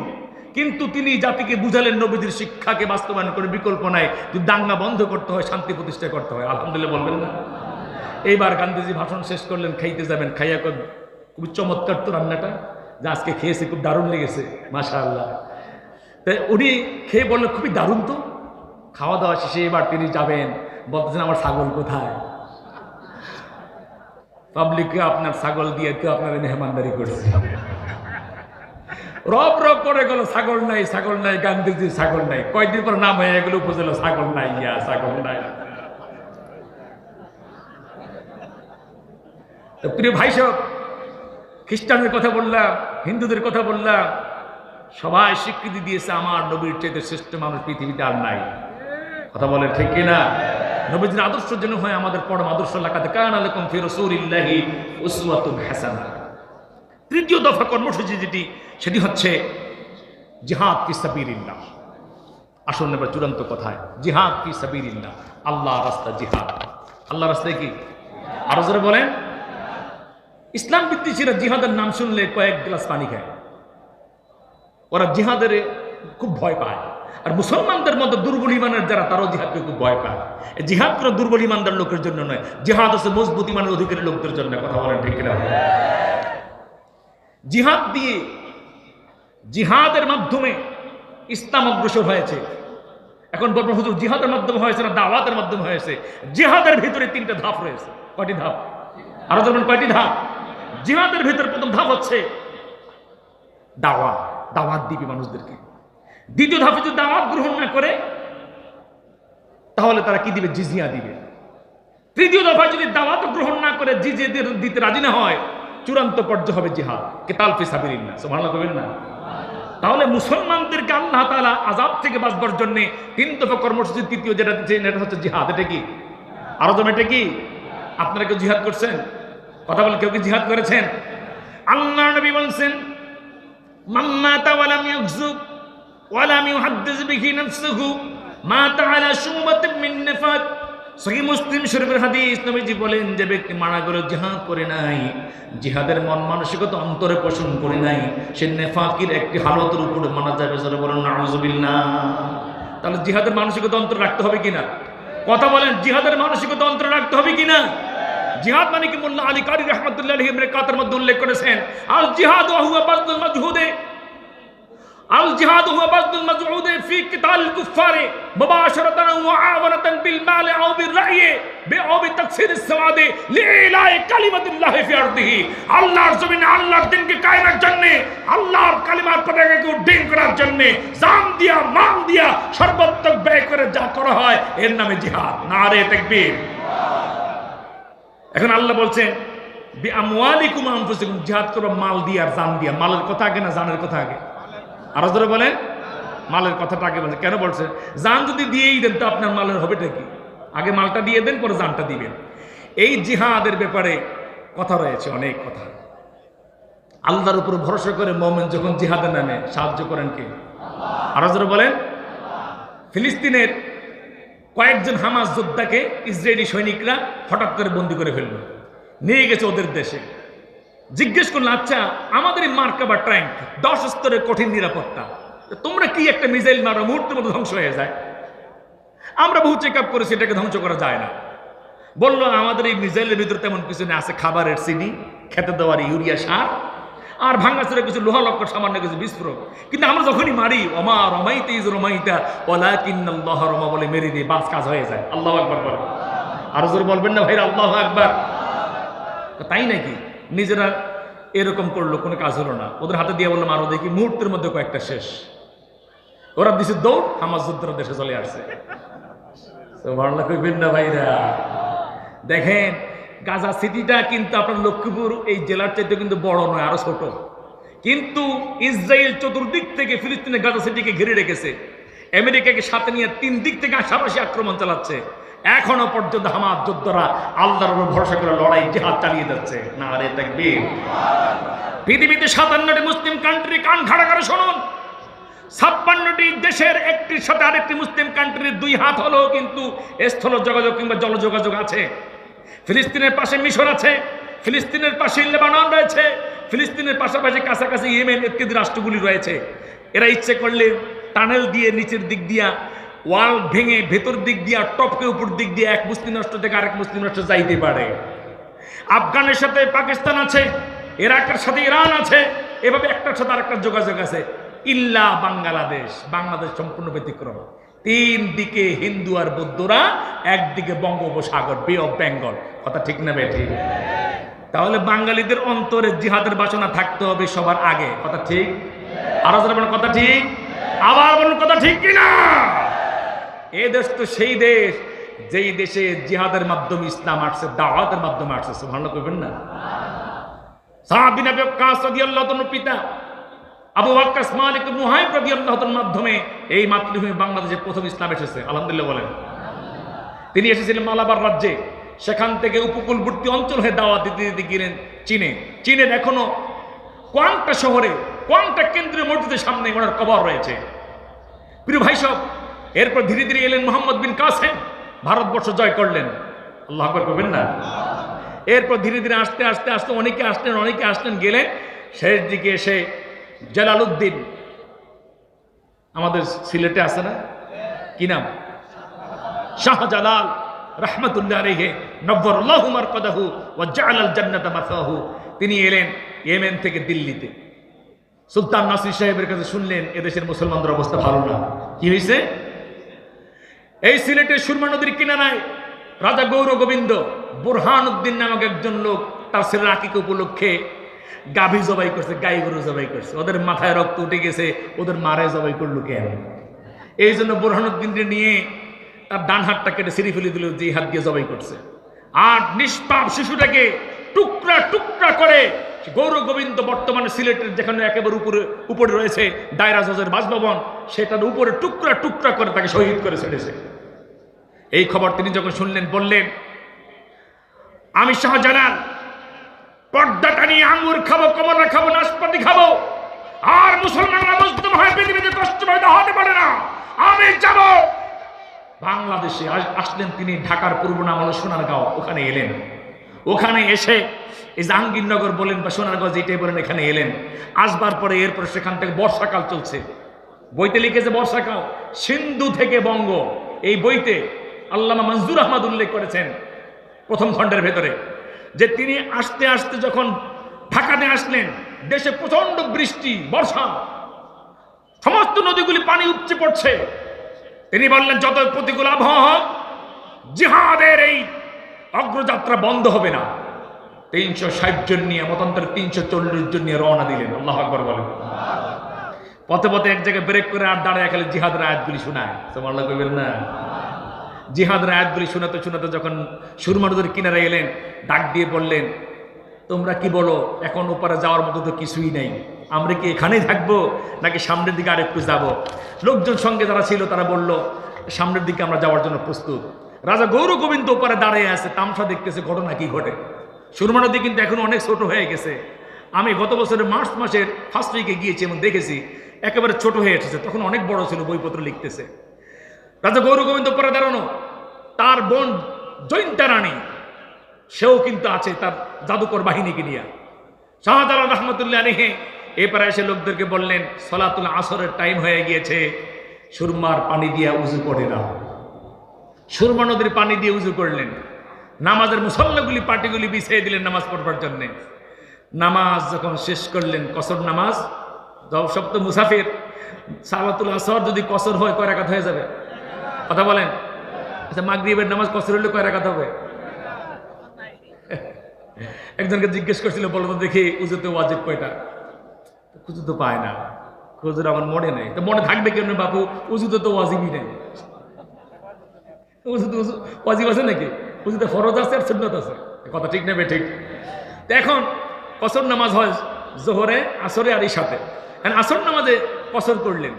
কিন্তু তিনি জাতিকে বুঝালেন নবীজির শিক্ষাকে বাস্তবায়ন করে বিকল্প নাই, যদি দাঙ্গা বন্ধ করতে হয়, শান্তি প্রতিষ্ঠা করতে হয়। আলহামদুলিল্লাহ বলবেন না? এইবার গান্ধীজি ভাষণ শেষ করলেন, খাইতে যাবেন। খাইয়া খুবই চমৎকার তো রান্নাটা, যা আজকে খেয়েছে খুব দারুণ লেগেছে, মাশাআল্লাহ। তাই উনি খেয়ে বললেন খুবই দারুণ তো। খাওয়া দাওয়া শেষে এবার তিনি যাবেন, বলতেছেন আমার ছাগল কোথায়? পাবলিককে আপনার ছাগল দিয়ে কেউ আপনার মেহমানদারি করেছে। রব রব করে গেল, ছাগল নাই, ছাগল নাই, গান্ধীজির ছাগল নাই। কয়েকদিন পর নাম হয়ে গেল উপজেলা, ছাগল নাই, ছাগল নাই। তো প্রিয় ভাই সব, খ্রিস্টানদের কথা বললাম, হিন্দুদের কথা বললাম, সবাই স্বীকৃতি দিয়েছে আমার নবীর চাইতে শ্রেষ্ঠ মানুষ পৃথিবীতে আর নাই। কথা বলেন ঠিক কিনা? নবীজির আদর্শ যেন হয় আমাদের পরম আদর্শ। লাকাদ কানা লাকুম ফি রাসূলিল্লাহি উসওয়াতুন হাসানাহ। তৃতীয় দফা কর্মসূচি সেটি হচ্ছে জিহাদ ফি সাবিলিল্লাহ। আসুন এবার চূড়ান্ত কথায়, জিহাদ ফি সাবিলিল্লাহ, আল্লাহর রাস্তা জিহাদ। আল্লাহর রাস্তায় কি? আরো জোরে বলেন। ইসলাম বিদ্বেষীরা জিহাদের নাম শুনলে কয়েক গ্লাস পানি খায়। ওরা জিহাদের খুব ভয় পায়। আর মুসলমানদের মধ্যে দুর্বল ইমানের যারা, তারাও জিহাদকে খুব ভয় পায়। জিহাদ কোনো দুর্বল ইমানদার লোকের জন্য নয়, জিহাদ হচ্ছে মজবুত ইমানের অধিকারী লোকদের জন্য। কথা বলেন ঠিক কিনা? জিহাদ দিয়ে, জিহাদের মাধ্যমে ইসলাম অগ্রসর হয়েছে। এখন বলবো হুজুর জিহাদের মাধ্যমে হয়েছে না দাওয়াতের মাধ্যমে হয়েছে? জিহাদের ভিতরে তিনটা ধাপ রয়েছে। কয়টি ধাপ? আরো জানেন কয়টি ধাপ? জিহাদের ভিতরে প্রথম ধাপ হচ্ছে দাওয়াত, দাওয়াত দিবি মানুষদেরকে। দ্বিতীয় ধাপে যদি দাওয়াত গ্রহণ না করে তাহলে তারা কি দিবে? জিজিয়া দিবে। তৃতীয় দফায় যদি দাওয়াত গ্রহণ না করে, জিজিয়া দিতে রাজি না হয়, চূড়ান্ত পর্যায়ে হবে জিহাদ, কিতাল ফি সাবিলিল্লাহ। সুবহানাল্লাহ বলবেন না? তাহলে মুসলমানদেরকে আল্লাহ তাআলা আযাব থেকে বাঁচবার জন্য তিন দফা কর্মসূচি, তৃতীয় যেটা হচ্ছে জিহাদ। এটা কি? আরো জমে এটা কি? আপনারা কেউ জিহাদ করছেন? কথা বলে কেউ কি জিহাদ করেছেন? আল্লাহ নবী বলছেন, মান মাতা ওয়া লাম ইয়াগযুব ওয়া লাম ইউহাদ্দিস বিহি নাফসুহু মাতা আলা শুবাতিন মিন নিফাক। সহিহ মুসলিম শরীফের হাদিস। নবীজি বলেন, যে ব্যক্তি মারা গেল, জিহাদ করে নাই, জিহাদের মন মানসিকতা অন্তরে পোষণ করে নাই, সে নেফাকির একটি হালতের উপরে মারা যাবে। যারা বলেন নাউযুবিল্লাহ। তাহলে জিহাদের মানসিকতা অন্তরে রাখতে হবে কিনা? কথা বলেন, জিহাদের মানসিকতা অন্তরে রাখতে হবে কিনা? জিহাদ মানে কি? মোল্লা আলী কারি রাহমাতুল্লাহ আলাইহি মেকাতের মধ্যে উল্লেখ করেছেন, আল জিহাদ ওয়া হুয়া বাযলুল মাজহুদে, আল জিহাদ হুয়া বাযলুল মাজহুদে ফি কিতালিল কুফারে মুবাশারাতান ওয়া আওয়ানাতান বিল মাল আও বির রা'ই আও বিতাকসিরিস সাওয়াদি লিইলাই কালিমাতিল্লাহি ফি আরদিহি। আল্লাহর জমিনে আল্লাহর দ্বীনকে কায়েমের জন্য, আল্লাহর কালিমার পতাকাকে উড্ডীন করার জন্য জান দিয়া, মাল দিয়া, সর্বাত্মক ব্যয় করে যা করা হয়, এর নামে জিহাদ। নারে তাকবীর। এখন আল্লাহ বলছেন, বি আমওয়ালিকুম আনফুসিকুম, জিহাদ করো মাল দিয়ে আর জান দিয়া। মালের কথা আগে না জানের কথা আগে? আরো জোরে বলেন। মালের কথাটা আগে বলছে। কেন বলছে? জান যদি দিয়েই দেন তো আপনার মালের হবেটা কি? আগে মালটা দিয়ে দেন, পরে জানটা দিবেন। এই জিহাদের ব্যাপারে কথা রয়েছে, অনেক কথা। আল্লাহর উপর ভরসা করে মুমিন যখন জিহাদের নামে সাহায্য করেন কে? আরো জোরে বলেন। ফিলিস্তিনের কয়েকজন হামাস যোদ্ধাকে ইসরায়েলি সৈনিকরা হঠাৎ করে বন্দী করে ফেলল, নিয়ে গেছে ওদের দেশে। জিজ্ঞেস করলো, আচ্ছা আমাদের এই মার্কাবা ট্যাঙ্ক 10 স্তরের কঠিন নিরাপত্তা, তোমরা কি একটা মিসাইল মারো মুহূর্তের মধ্যে ধ্বংস হয়ে যায়? আমরা বহু চেক আপ করেছি, এটাকে ধ্বংস করা যায় না। বললো, আমাদের এই মিসাইলের ভিতরে তেমন কিছু নেই, আছে খাবারের চিনি, খেতে দেওয়ার ইউরিয়া সার, আর ভাঙাচোরা কিছু লোহা লক্কর, সামান্য কিছু বিস্ফোরক। কিন্তু আমরা যখনই মারি, ওমা রমাইতা ইজ রমাইতা ওয়ালাকিন্নাল্লাহ রমা বলে মেরে দিয়ে বাস কাজ হয়ে যায়। আল্লাহু আকবার বলে। আরো জোরে বলবেন না ভাইরা আল্লাহু আকবার? তাই নাকি? নিজেরা এরকম করলো, কোনো কাজ হলো না, ওদের হাতে দিয়ে বললাম আরো দেখি, মুহূর্তের মধ্যে কয়েকটা শেষ। ওরা দিছে দৌড়, হামাস যোদ্ধারা দেশে চলে আসছে। সুবহানাল্লাহ কইবেন না ভাইরা? দেখেন গাজা সিটিটা কিন্তু আপনার লক্ষ্মীপুর এই জেলার চাইতে কিন্তু বড় নয়, আরো ছোট, কিন্তু ইসরায়েল চতুর্দিক থেকে ফিলিস্তিনের গাজা সিটিকে ঘিরে রেখেছে, আমেরিকাকে সাথে নিয়ে 3 দিক থেকে আশাপাশি আক্রমণ চালাচ্ছে। এখনো পর্যন্ত হামাস যোদ্ধারা আল্লাহর উপর ভরসা করে লড়াই জিহাদ চালিয়ে যাচ্ছে। নারে তাকবীর। পৃথিবীতে 57টি মুসলিম কান্ট্রি, কান খাড়া করে শুনুন, 56টি দেশের একটির সাথে আরেকটি মুসলিম কান্ট্রির 2 হাত হলেও কিন্তু স্থল যোগাযোগ কিংবা জল যোগাযোগ আছে। ফিলিস্তিনের পাশে মিশর আছে, ফিলিস্তিনের পাশে লেবানন রয়েছে, ফিলিস্তিনের পাশাপাশি কাছাকাছি ইয়েমেন ইত্যাদি রাষ্ট্রগুলি রয়েছে। এরা ইচ্ছে করলে টানেল দিয়ে নিচের দিক দিয়া, ওয়াল ভেঙে ভেতর দিক দিয়া, টপকে উপর দিক দিয়ে এক মুসলিম রাষ্ট্র থেকে আরেক মুসলিম রাষ্ট্র যাইতে পারে। আফগানের সাথে পাকিস্তান আছে, ইরাকের সাথে ইরান আছে, এভাবে একটার সাথে আরেকটার যোগাযোগ আছে। ইল্লা বাংলাদেশ, বাংলাদেশ সম্পূর্ণ ব্যতিক্রম। 3 দিকে হিন্দু আর বৌদ্ধরা, একদিকে বঙ্গোপসাগর, বে অফ বেঙ্গল। কথা ঠিক না বেঠি? তাহলে বাঙালিদের অন্তরে জিহাদের বাসনা থাকতে হবে সবার আগে। কথা ঠিক? আরো যারা বলেন কথা ঠিক, আবার বলুন কথা ঠিক কিনা? এই দেশ তো সেই দেশ যেই দেশে জিহাদের মাধ্যমে ইসলাম আসছে, দাওয়াতের মাধ্যমে আসছে। সুবহানাল্লাহ কইবেন না? সাদ বিন আবি ওয়াক্কাস রাদিয়াল্লাহু তাআলার পিতা আবু ওয়াক্কাস মালিক ইবনে মুহাইব রাদিয়াল্লাহু তাআলার মাধ্যমে এই মাতৃভূমি বাংলাদেশে প্রথম ইসলাম এসেছে। আলহামদুলিল্লাহ বলেন। তিনি এসেছিলেন মালাবার রাজ্যে, সেখান থেকে উপকূলবর্তী অঞ্চল হয়ে দাওয়াত দিতে দিতে গেলেন চীনে। চীনের এখনো কোয়াংটা শহরে, কোয়াংটা কেন্দ্রীয় মসজিদের সামনে ওনার কবর রয়েছে। প্রিয় ভাই সব, এরপর ধীরে ধীরে এলেন মোহাম্মদ বিন কাসেম, ভারতবর্ষ জয় করলেন। আল্লাহু আকবার করবেন না? এরপর ধীরে ধীরে আস্তে আস্তে আস্তে অনেকে আসলেন গেলেন। শেষ দিকে এসে জালালউদ্দিন, আমাদের সিলেটে আছে না, কি নাম, শাহজালাল রাহমাতুল্লাহ আলাইহি নব্বরাল্লাহু মারকাদাহু ওয়া জাআলাল জান্নাতা মাসাহু, তিনি এলেন ইয়েমেন থেকে দিল্লিতে। সুলতান নাসির সাহেবের কাছে শুনলেন এদেশের মুসলমানদের অবস্থা ভালো না। কি হয়েছে? এই সিলেটের সুরমা নদীর কিনারায় রাজা গৌর গোবিন্দ বুরহানুদ্দিন নামক একজন লোক তার ছেলের আকিকা উপলক্ষে গাভী জবাই করছে, গাই গরু জবাই করছে। ওদের মাথায় রক্ত উঠে গেছে, ওদের মারে জবাই করলো কেন? এই জন্য বুরহানুদ্দিনকে নিয়ে তার ডান হাতটা কেটে সিঁড়ি ফেলে দিল, যে হাত দিয়ে জবাই করছে। আর নিষ্পাপ শিশুটাকে টুকরা টুকরা করে গৌর গোবিন্দ বর্তমানে সিলেটের যেখানে একেবারে উপরে রয়েছে দায়রা জজের বাসভবন, সেটার উপরে টুকরা টুকরা করে তাকে শহীদ করে ছেড়েছে। এই খবর তিনি যখন শুনলেন, বললেন, আমি শাহজালাল পর্দাটা নিয়ে আঙ্গুর খাবো, কমলা খাবো, নাশপাতি খাবো, আর মুসলমানরা মুসলিম হয় পৃথিবীতে কষ্ট হতে পারে না, আমি যাব বাংলাদেশে। আসলেন তিনি ঢাকার পূর্ব নাম হলো সোনারগাঁও, ওখানে এলেন। ওখানে এসে এই জাহাঙ্গীরনগর বলেন বা সোনারগাঁও যেটাই বলেন, এখানে এলেন। আসবার পরে এরপর সেখান থেকে বর্ষাকাল চলছে। বইতে লিখেছে বর্ষাকাল, সিন্ধু থেকে বঙ্গ। এই বইতে আল্লামা মনজুর আহমদ উল্লেখ করেছেন প্রথম খণ্ডের ভেতরে, যে তিনি আসতে আসতে যখন ঢাকাতে আসলেন, দেশে প্রচন্ড বৃষ্টি, বর্ষা, সমস্ত নদীগুলি পানি উপচে পড়ছে। তিনি বললেন, যত প্রতিকূল আবহাওয়া হোক, জিহাদের এই অগ্রযাত্রা বন্ধ হবে না। 360 জন নিয়ে, মতান্তরে 340 জন নিয়ে রওনা দিলেন। আল্লাহু আকবার বলেন। পথে পথে এক জায়গায় ব্রেক করে আর দাঁড়ায় খালি জিহাদের আয়াতগুলি শোনায়। সুবহানাল্লাহ কইবেন না? জিহাদের আয়াতগুলি শোনাতে শোনাতে যখন সুরমা নদীর কিনারে এলেন, ডাক দিয়ে বললেন, তোমরা কি বলো, এখন ওপারে যাওয়ার মতো তো কিছুই নাই, আমরা কি এখানেই থাকবো নাকি সামনের দিকে আরেকটু যাব? লোকজন সঙ্গে যারা ছিল তারা বলল, সামনের দিকে আমরা যাওয়ার জন্য প্রস্তুত। রাজা গৌর গোবিন্দ ওপারে দাঁড়িয়ে আছে, তামসা দেখতেছে ঘটনা কি ঘটে। সুরমা নদী কিন্তু এখন অনেক ছোট হয়ে গেছে। আমি গত বছরের মার্চ মাসের ফার্স্ট উইকে গিয়েছি এবং দেখেছি একেবারে ছোট হয়ে এসেছে, তখন অনেক বড় ছিল, বইপত্র লিখতেছে। রাজা গৌর গোবিন্দ পরে দাঁড়ানো, তার বোন জৈন্তা রানী, সেও কিন্তু আছে তার জাদুকর বাহিনীকে নিয়ে। শাহজালাল রহমতুল্লাহ আলাইহি এপারে এসে লোকদেরকে বললেন, সলাতুল আসরের টাইম হয়ে গিয়েছে, সুরমার পানি দিয়ে উজু করে দাও। সুরমা নদীর পানি দিয়ে উজু করলেন। নামাজের মুসল্লাগুলি পাটিগুলি বিছিয়ে দিলেন নামাজ পড়বার জন্য। নামাজ যখন শেষ করলেন, কসর নামাজ, সব তো মুসাফির, সালাতুল আসর যদি কসর হয় কয় রাকাত হয়ে যাবে? কথা বলেন। আচ্ছা মাগরিবের নামাজ কসর হলে কয় রাকাত হবে? একজনকে জিজ্ঞেস করছিল, বলো তো দেখি উজুতে ওয়াজিব কয়টা? খুঁজে তো পায় না, খুঁজুর আমার মনে নেই। তো মনে থাকবে কেমন বাপু, উজুতে তো ওয়াজিবই নেই। উজুতে ওয়াজিব আছে নাকি? উজুতে ফরজ আছে আর সুন্নাত আছে, কথা ঠিক নেবে ঠিক। তো এখন কসর নামাজ হয় জোহরে, আসরে আর ইশাতে। আসর নামাজে কসর করলেন,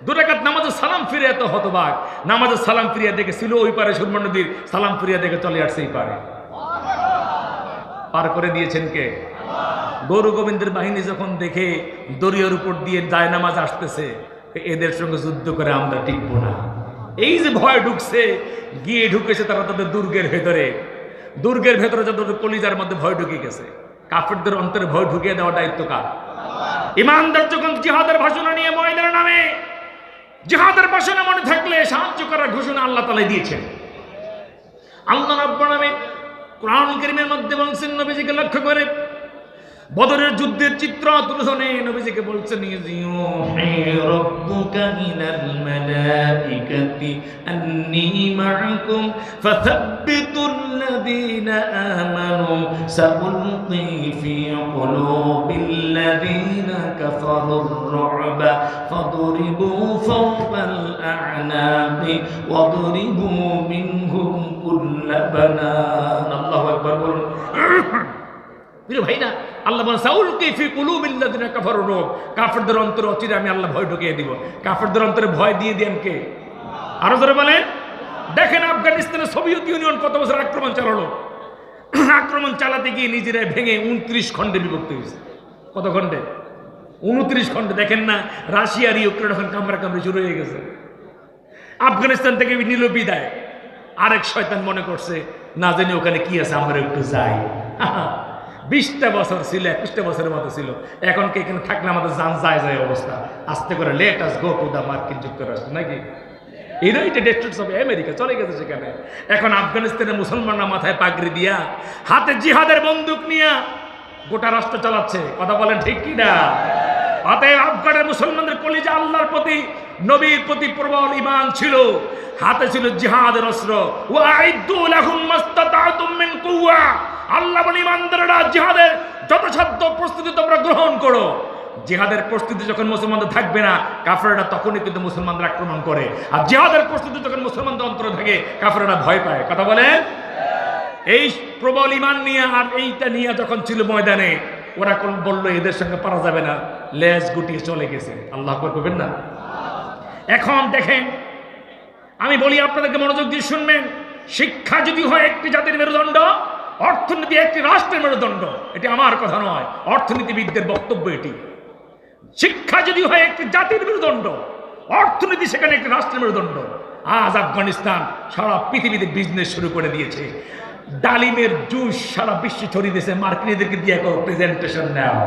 2 রাকাত নামাজে সালাম ফিরে এত হতবাক, নামাজে সালাম ফিরিয়া দেখে ছিল ওই পারে সুরমা নদীর, সালাম ফিরিয়া দেখে চলে আসছে এই পারে। পার করে দিয়েছেন কে? গৌর গোবিন্দের বাহিনী যখন দেখে দরিয়ার উপর দিয়ে যায় নামাজ আসতেছে, এদের সঙ্গে যুদ্ধ করে আমরা টিকবো না। এই যে ভয় ঢুকছে, গিয়ে ঢুকেছে তারা তাদের দুর্গের ভেতরে। দুর্গের ভেতরে যাদের কলিজার মধ্যে ভয় ঢুকে গেছে, কাফেরদের অন্তরে ভয় ঢুকিয়ে দেওয়া দায়িত্ব কার? ইমানদার যখন জিহাদের ঘোষণা নিয়ে ময়দানে নামে, জিহাদের ঘোষণা মনে থাকলে সাহায্য করার ঘোষণা আল্লাহ তাআলা দিয়েছেন। আল্লাহ রাব্বুল আলামিন কোরআন কারীমের মধ্যে বলছেন, নবীজিকে লক্ষ্য করে বদরের যুদ্ধের চিত্র তুলে ধরে নবীজিকে বলছেন, রাব্বুকা মিনাল মালাইকাতি আন্নী মাআকুম ফাসাব্বিতুল্লাযীনা আমানু সাউলকি ফি কুলুবিল্লাযীনা কাফারুর রু'বা ফাদরিবু ফাওকাল আ'নাবি ওয়াদরিবু মিনহুম কুল্লা বানান। আল্লাহু আকবার বলুন। প্রিয় ভাইরা, আল্লাহ বলেন সাউলকি ফি কুলুবিল্লাযিনা কাফারুর রুব, কাফেরদের অন্তরে অচিরে আমি আল্লাহ ভয় ঢুকিয়ে দিব। কাফেরদের অন্তরে ভয় দিয়ে দেন কে? আরো জোরে বলেন। দেখেন আফগানিস্তানে সোভিয়েত ইউনিয়ন কত বছর আক্রমণ চালালো, আক্রমণ চালাতে গিয়ে নিজেরাই ভেঙে 29 খণ্ডে বিভক্ত হয়েছে। কত খণ্ডে? 29 খণ্ডে। দেখেন না রাশিয়ার ইউক্রেন এখন কামড়াকামড়ি শুরু হয়ে গেছে। আফগানিস্তান থেকে নিল বিদায়, আরেক শয়তান মনে করছে না জানি ওখানে কি আছে, আমরা একটু যাই। 20টা বছর ছিল, 21টা বছরের মতো ছিল। এখন কি এখানে থাকলে আমাদের জান যায় যায় অবস্থা। আস্তে করে let us go to the মার্কিন যুক্তরাষ্ট্র, নাকি ইউনাইটেড স্টেটস অফ আমেরিকা চলে গেছে সেখানে। এখন আফগানিস্তানের মুসলমানরা মাথায় পাগড়ি দিয়া, হাতে জিহাদের বন্দুক নিয়ে গোটা রাষ্ট্র চালাচ্ছে। কথা বলেন ঠিক কি না? অতএব আফগানের মুসলমানদের কলিজা আল্লাহর প্রতি, নবীর প্রতি প্রবল ঈমান ছিল, হাতে ছিল জিহাদের অস্ত্র। ওয়াইদু লাহুম মাস্তাতাতুম মিন কুওয়া, আল্লাহ বলেন ঈমানদাররা জিহাদের যথাসাধ্য প্রস্তুতি তোমরা গ্রহণ করো। জিহাদের প্রস্তুতি যখন মুসলমানদের থাকবে না, কাফেররা তখনই কিন্তু মুসলমানদের আক্রমণ করে। আর জিহাদের প্রস্তুতি যখন মুসলমানদের অন্তরে থাকে, কাফেররা ভয় পায়। কথা বলেন। এই প্রবল ঈমান নিয়ে আর এইটা নিয়ে যখন ছিল ময়দানে, ওরা বললো এদের সঙ্গে পারা যাবে না, লেজ গুটিয়ে চলে গেছে। আল্লাহ আকবার করবেন না? এখন দেখেন, আমি বলি আপনাদেরকে মনোযোগ দিয়ে শুনবেন। শিক্ষা যদি হয় একটি জাতির মেরুদণ্ড, অর্থনীতি একটি রাষ্ট্রের মেরুদণ্ড। এটি আমার কথা নয়, অর্থনীতিবিদদের বক্তব্য এটি। শিক্ষা যদি হয় একটি জাতির মেরুদণ্ড, অর্থনীতি সেখানে একটি রাষ্ট্রের মেরুদণ্ড। আজ আফগানিস্তান সারা পৃথিবীতে বিজনেস শুরু করে দিয়েছে। ডালিমের জুস সারা বিশ্বে ছড়িয়ে দিয়েছে। মার্কিনীদেরকে দিয়ে প্রেজেন্টেশন নেওয়া,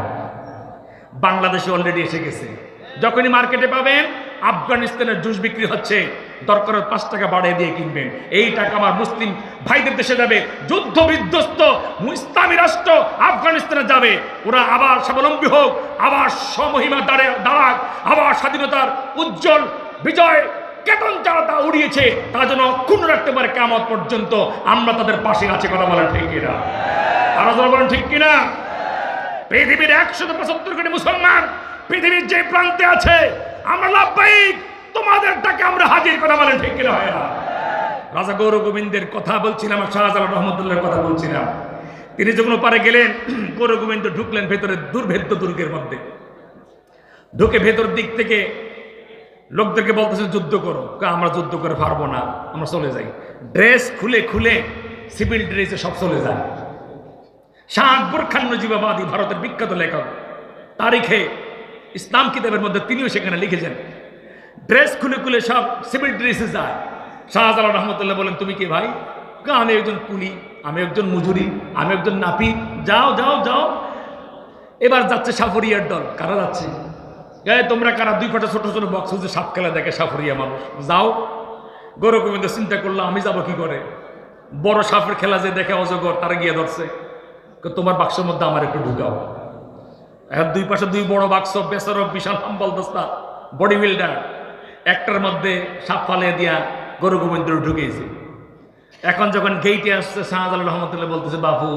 বাংলাদেশে অলরেডি এসে গেছে। যখনই মার্কেটে পাবেন আফগানিস্তানের জুস বিক্রি হচ্ছে, দরকার 5 টাকা বাড়িয়ে দিয়ে কিনবেন। এই টাকা আমার মুসলিম ভাইদের দেশে যাবে, যুদ্ধ বিধ্বস্ত ইসলামী রাষ্ট্র আফগানিস্তানে যাবে। ওরা আবার স্বাবলম্বী হোক, আবার স্বমহিমা দাঁড়াক, আবার স্বাধীনতার উজ্জ্বল বিজয় কেতন যারা তা উড়িয়েছে তা যেন অক্ষুণ্ণ রাখতে পারে কিয়ামত পর্যন্ত। আমরা তাদের পাশে আছি। কথা বলেন ঠিক কিনা? আরো যারা বলেন ঠিক কিনা? পৃথিবীর 175 কোটি মুসলমান পৃথিবীর যে প্রান্তে আছে, আমরা লাভবাহিক, তোমাদের ডাকে আমরা হাজির। কথা বলেন ঠিক কিনা? হয় না? রাজা গৌর গোবিন্দের কথা বলছিলাম, শাহজালাল রহমতুল্লাহর কথা বলছিলাম। তিনি যখন পারে গেলেন, গৌর গোবিন্দ ঢুকলেন ভেতরে দুর্ভেদ্য দুর্গের মধ্যে। ঢুকে ভেতর দিক থেকে লোকদেরকে বলতেছে যুদ্ধ করো। আমরা যুদ্ধ করে পারবো না, আমরা চলে যাই। ড্রেস খুলে খুলে সিভিল ড্রেসে সব চলে যায়। শাহ আকবর খান নজিবাবাদী, ভারতের বিখ্যাত লেখক, তারিখে ইসলাম কিতাবের মধ্যে তিনিও সেখানে লিখেছেন। ড্রেস খুলে খুলে সব সিভিল ড্রেসে যায়। শাহজালাল রহমতুল্লাহ বলেন, তুমি কি ভাই? আমি একজন কুলি, আমি একজন মজুরি, আমি একজন নাপিত। যাও যাও যাও। এবার যাচ্ছে সাফরিয়ার দল। কারা যাচ্ছে? তোমরা কারা? 2 ফাটা ছোট ছোট বক্স হচ্ছে, সাপ খেলা দেখে সাফরিয়া মানুষ। যাও। গৌর গোবিন্দ চিন্তা করলো আমি যাবো কি করে? বড় সাপের খেলা যে দেখে অজগর, তারা গিয়ে ধরছে। তোমার বাক্সের মধ্যে আমার একটু ঢুকাও। এখন 2 পাশে 2 বড় বাক্স, বেসরব বিশাল হাম্বল দস্তা, বডি বিল্ডার। একটার মধ্যে সাপ ফালিয়ে দিয়া গৌর গোবিন্দ ঢুকেছে। এখন যখন গেইটে আসছে শাহজালাল রহমতুল্লাহ বলতেছে, বাপু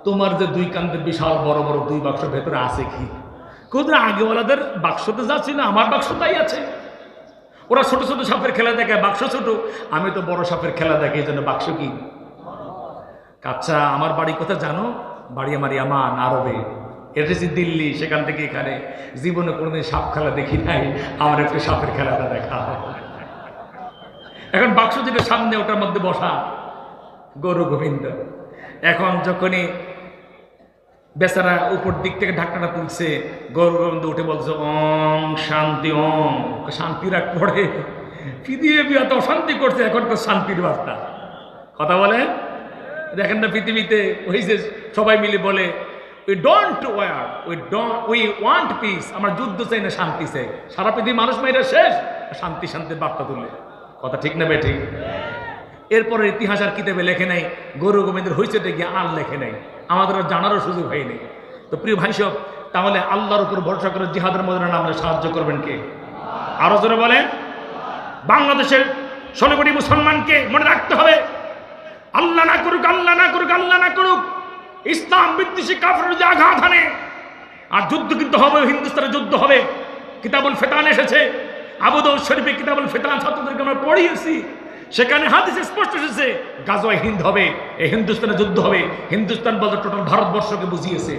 তোমার যে দুই কান্দের বিশাল বড় বড় দুই বাক্স ভেতরে আছে কি? কোথায় আগেওয়ালাদের বাক্সতে যা ছিল আমার বাক্স তাই আছে। ওরা ছোট ছোট সাপের খেলা দেখে, বাক্স ছোট, আমি তো বড় সাপের খেলা দেখে, এই জন্য বাক্স কি? আচ্ছা আমার বাড়ি কোথায় জানো? বাড়ি আমার ইয়ামান, আরবে, এসেছি দিল্লি, সেখান থেকে এখানে, জীবনে কোনোদিন সাপ খেলা দেখি নাই, আমার একটু সাপের খেলাটা দেখা। এখন বাক্স যেটা সামনে, ওটার মধ্যে বসা গরু গোবিন্দ। এখন যখনই বেচারা উপর দিক থেকে ঢাকনাটা তুলছে, গরু গোবিন্দ উঠে বলছে ওম শান্তি, ওম শান্তির এক পড়ে পৃথিবী এত অশান্তি করছে, এখন তো শান্তির বার্তা কথা বলে। দেখেন না পৃথিবীতে ওই যে সবাই মিলে বলে উই ওয়ান্ট পিস, আমরা যুদ্ধ চাই না, শান্তি চাই। সারা পৃথিবীর মানুষ মেয়েরা শেষ, শান্তি শান্তির বার্তা তুলে, কথা ঠিক না বেঠিক? এরপরে ইতিহাস আর কিতাবে লেখে নাই, গরু গোবিন্দের হইচেটে গিয়ে আর লেখে নাই, আমাদের জানারও সুযোগ হয়নি। তো প্রিয় ভাই সব, তাহলে আল্লাহর উপর ভরসা করে জিহাদের ময়দানে নামলে সাহায্য করবেন কে? আরো জোরে বলেন। বাংলাদেশের 16 কোটি মুসলমানকে মনে রাখতে হবে, আল্লাহ না করুক, আল্লাহ না করুক, আল্লাহ না করুক, ইসলাম বিদ্বেষী কাফের যে আঘাত হানে, আর যুদ্ধ কিন্তু হবে, হিন্দুস্তানে যুদ্ধ হবে। কিতাবুল ফিতান এসেছে, আবু দাউদ শরীফে কিতাবুল ফিতান ছাত্রদেরকে আমরা পড়িয়েছি, সেখানে হাদিসে স্পষ্ট এসেছে গাজওয়া হিন্দ হবে, এই হিন্দুস্তানে যুদ্ধ হবে। হিন্দুস্তান বলতে টোটাল ভারতবর্ষকে বুঝিয়েছে।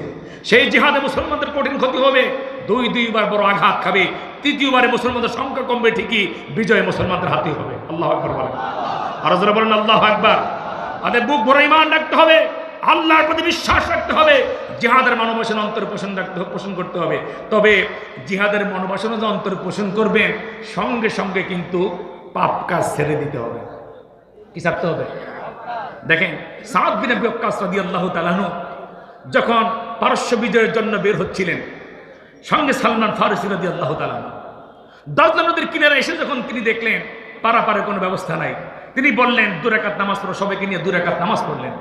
সেই জিহাদে মুসলমানদের কঠিন ক্ষতি হবে, দুইবার বড় আঘাত খাবে, তৃতীয়বারে মুসলমানদের সংখ্যা কমবে ঠিকই, বিজয় মুসলমানদের হাতে হবে। আল্লাহু আকবার বলেন। আর যারা বলেন আল্লাহু আকবার। আমাদের বুক ভরে ঈমান রাখতে হবে, আল্লাহর প্রতি বিশ্বাস রাখতে হবে, জিহাদের মনোবাসনা অন্তর পোষণ করতে হবে। তবে জিহাদের মনোবাসনা যে অন্তর পোষণ করবেন, সঙ্গে সঙ্গে কিন্তু পাপ কাজ ছেড়ে দিতে হবে। কি ছাড়তে হবে? দেখেন সাদ বিন আবি ওয়াক্কাস রাদিয়াল্লাহু তাআলা আনহু যখন পারস্য বিজয়ের জন্য বের হচ্ছিলেন, সঙ্গে সালমান ফারসি রাদিয়াল্লাহু তাআলা আনহু, দাজলা নদীর কিনারে এসে যখন তিনি দেখলেন পারাপারের কোনো ব্যবস্থা নাই, তিনি বললেন 2 রাকাত নামাজ পড়ো, সবাইকে নিয়ে 2 রাকাত নামাজ পড়লেন।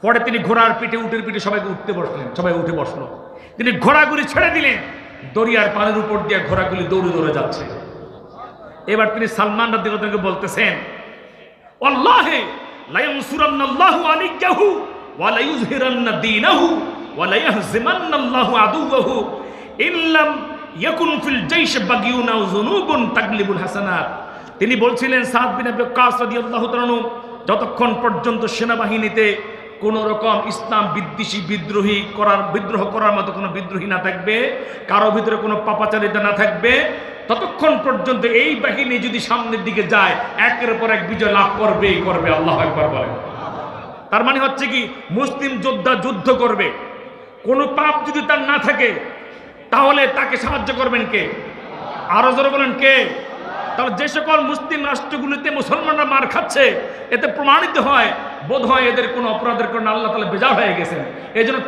পরে তিনি ঘোড়ার পিঠে, উটের পিঠে সবাইকে উঠতে বসলেন, সবাই উঠে বসলো। তিনি ঘোড়াগুলি ছেড়ে দিলেন, দরিয়ার পানির উপর দিয়ে ঘোড়াগুলি দৌড়ে দৌড়ে যাচ্ছে। এবার তিনি সালমান রাদিয়াল্লাহু তাআলাকে বলতেছেন, ওয়াল্লাহি লা ইয়ানসুরান্নাল্লাহু আলিয়াহু ওয়া লা ইউযহিরান্না দীনাহু ওয়া লা ইয়াহজিমান্নাল্লাহু আদুওয়াহু ইল্লাম ইয়াকুন ফিল জাইশ বাগিউন আও যুনুবুন তাগলিবুল হাসানাত। তিনি বলছিলেন সাদ বিন আবি ওয়াক্কাস রাদিয়াল্লাহু তাআলা যতক্ষণ পর্যন্ত সেনাবাহিনীতে কোন রকম ইসলাম বিদ্বেষী বিদ্রোহ করার মতো কোনো বিদ্রোহী না থাকবে, কারো ভিতরে কোনো পাপাচারিতা না থাকবে, ততক্ষণ পর্যন্ত এই বাহিনী যদি সামনের দিকে যায় একের পর এক বিজয় লাভ করবেই করবে। আল্লাহু আকবার বলেন। তার মানে হচ্ছে কি, মুসলিম যোদ্ধা যুদ্ধ করবে, কোনো পাপ যদি তার না থাকে তাহলে তাকে সাহায্য করবেন কে? আরো জোরে বলেন কে? তাহলে যে সকল মুসলিম রাষ্ট্রগুলিতে মুসলমানরা মার খাচ্ছে, এতে প্রমাণিত হয় বোধ হয় এদের কোনো অপরাধের কারণে আল্লাহ তাআলা বেজার হয়ে গেছেন। এই জন্য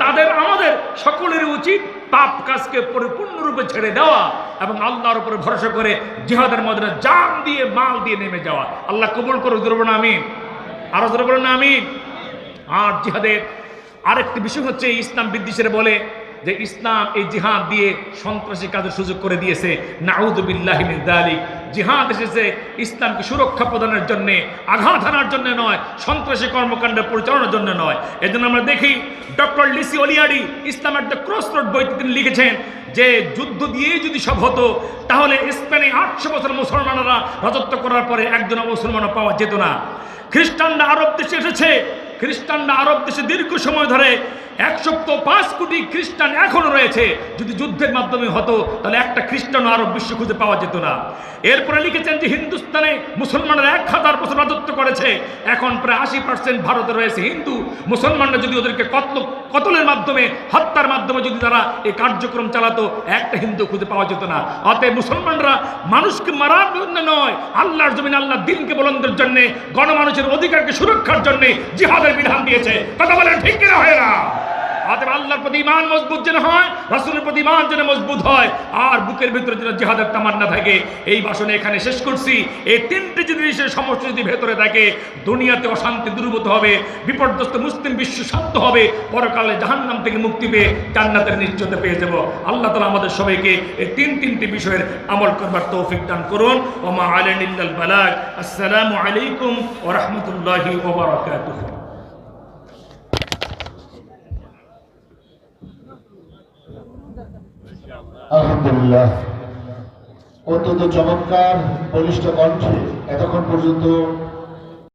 আমাদের সকলেরই উচিত পাপ কাজকে পরিপূর্ণরূপে ছেড়ে দেওয়া এবং আল্লাহর উপরে ভরসা করে জিহাদের ময়দানে জান দিয়ে মাল দিয়ে নেমে যাওয়া। আল্লাহ কবুল করুক, জোরে বলুন আমিন। আরো জোরে বলুন আমিন। আর জিহাদের আরেকটি বিষয় হচ্ছে, ইসলাম বিদ্বেষীরা বলে যে ইসলাম এই জিহাদ দিয়ে সন্ত্রাসী কাজের সুযোগ করে দিয়েছে। নাউযু বিল্লাহি মিন যালিক। জিহাদ এসেছে ইসলামকে সুরক্ষা প্রদানের জন্য, আঘাত হানার জন্য নয়, সন্ত্রাসী কর্মকাণ্ড পরিচালনার জন্য নয়। এজন্য আমরা দেখি ডক্টর লিসি ওলিয়ারি ইসলামের দ্য ক্রসরোড বইতে তিনি লিখেছেন যে যুদ্ধ দিয়ে যদি সব হতো তাহলে স্পেনে 800 বছর মুসলমানরা রাজত্ব করার পরে একজন মুসলমানও পাওয়া যেত না। খ্রিস্টানরা আরব দেশে এসেছে, খ্রিস্টানরা আরব দেশে দীর্ঘ সময় ধরে 105 কোটি খ্রিস্টান এখনো রয়েছে। যদি যুদ্ধের মাধ্যমে হতো তাহলে একটা খ্রিস্টান আরব বিশ্ব খুঁজে পাওয়া যেত না। এরপরে লিখেছেন যে হিন্দুস্তানে মুসলমানরা 1000 বছর রাজত্ব করেছে, এখন প্রায় 80% ভারতে রয়েছে হিন্দু। মুসলমানরা যদি ওদেরকে কতলের মাধ্যমে, হত্যার মাধ্যমে যদি তারা এই কার্যক্রম চালাতো, একটা হিন্দু খুঁজে পাওয়া যেত না। অতএব মুসলমানরা মানুষকে মারার জন্য নয়, আল্লাহর জমিনে আল্লাহর দ্বীনকে বুলন্দের জন্য, গণমানুষের অধিকারকে সুরক্ষার জন্য জিহাদের বিধান দিয়েছে। কথা বলেন ঠিক কিনা হয় না? অতএব আল্লাহর প্রতি ঈমান মজবুত যেন হয়, রাসূলের প্রতি ঈমান যেন মজবুত হয়, আর বুকের ভিতরে যেন জিহাদের তামান্না থাকে। এই ভাষণে এখানে শেষ করছি। এই তিনটি জিনিসের সমষ্টি যদি ভেতরে থাকে, দুনিয়াতে অশান্তি দূরীভূত হবে, বিপর্যস্ত মুসলিম বিশ্ব শান্ত হবে, পরকালে জাহান্নাম থেকে মুক্তি পেয়ে জান্নাতের নিশ্চয়তা পেয়ে যাব। আল্লাহ তাআলা আমাদের সবাইকে এই তিনটি বিষয়ের আমল করবার তৌফিক দান করুন। ওয়া মা আলাইনা ইল্লাল বালাগ। আসসালামু আলাইকুম ওয়া রাহমাতুল্লাহি ওয়া বারাকাতুহু। আলহামদুলিল্লাহ, অত্যন্ত চমৎকার বলিষ্ঠ কণ্ঠে এতক্ষণ পর্যন্ত